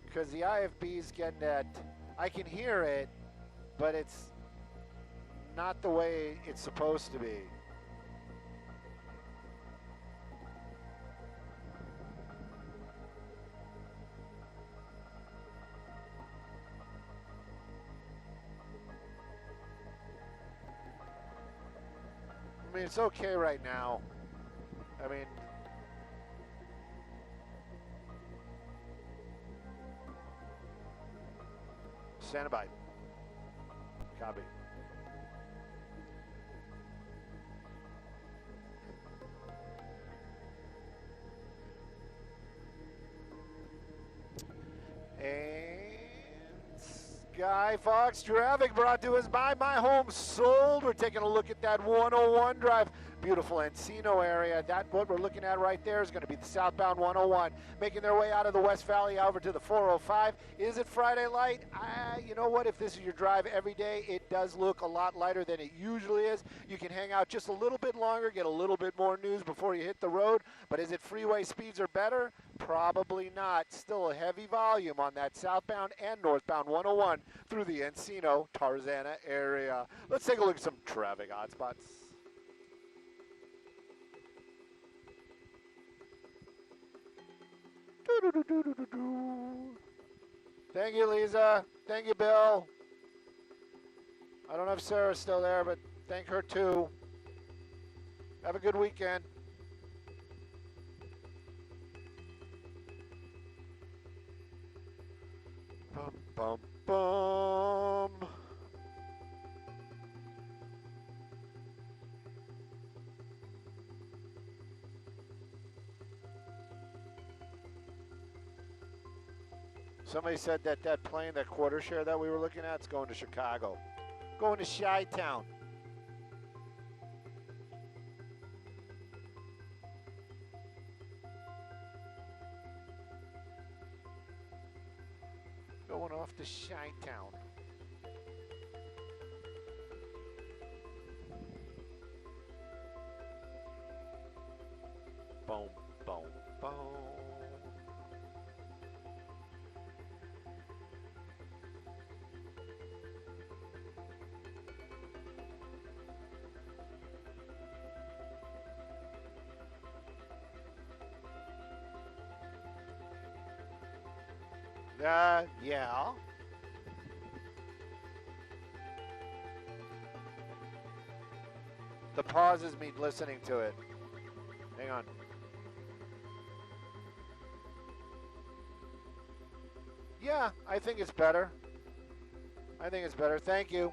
because the IFB's getting that. I can hear it, but it's not the way it's supposed to be. I mean, it's okay right now. I mean, stand by. Copy. And Guy Fox traffic brought to us by My Home Sold. We're taking a look at that 101 drive. Beautiful Encino area. That what we're looking at right there is going to be the southbound 101, making their way out of the West Valley over to the 405. Is it Friday light? You know what? If this is your drive every day, it does look a lot lighter than it usually is. You can hang out just a little bit longer, get a little bit more news before you hit the road. But is it freeway speeds are better? Probably not. Still a heavy volume on that southbound and northbound 101 through the Encino, Tarzana area. Let's take a look at some traffic hotspots. Thank you, Lisa. Thank you, Bill. I don't know if Sarah's still there, but thank her too. Have a good weekend. Bum, bum, bum. Somebody said that that plane, that quarter share that we were looking at, is going to Chicago. Going to Chi-Town. Going off to Chi-Town. Boom, boom, boom. Yeah. The pause is me listening to it. Hang on. Yeah, I think it's better. I think it's better. Thank you.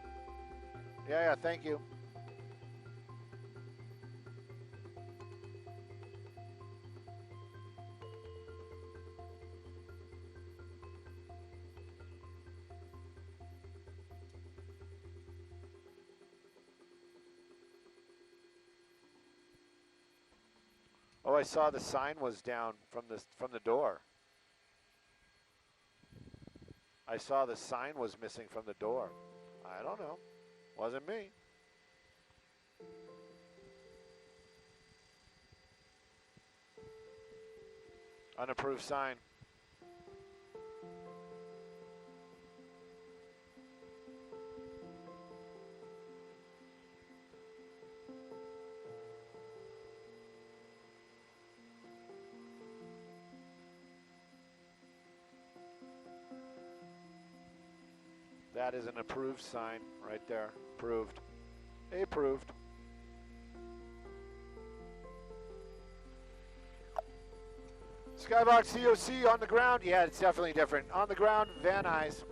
Yeah, thank you. Oh, I saw the sign was down from the door. I saw the sign was missing from the door. I don't know. Wasn't me. Unapproved sign. That is an approved sign right there. Approved. Approved. Skybox COC on the ground. Yeah, it's definitely different. On the ground, Van Nuys.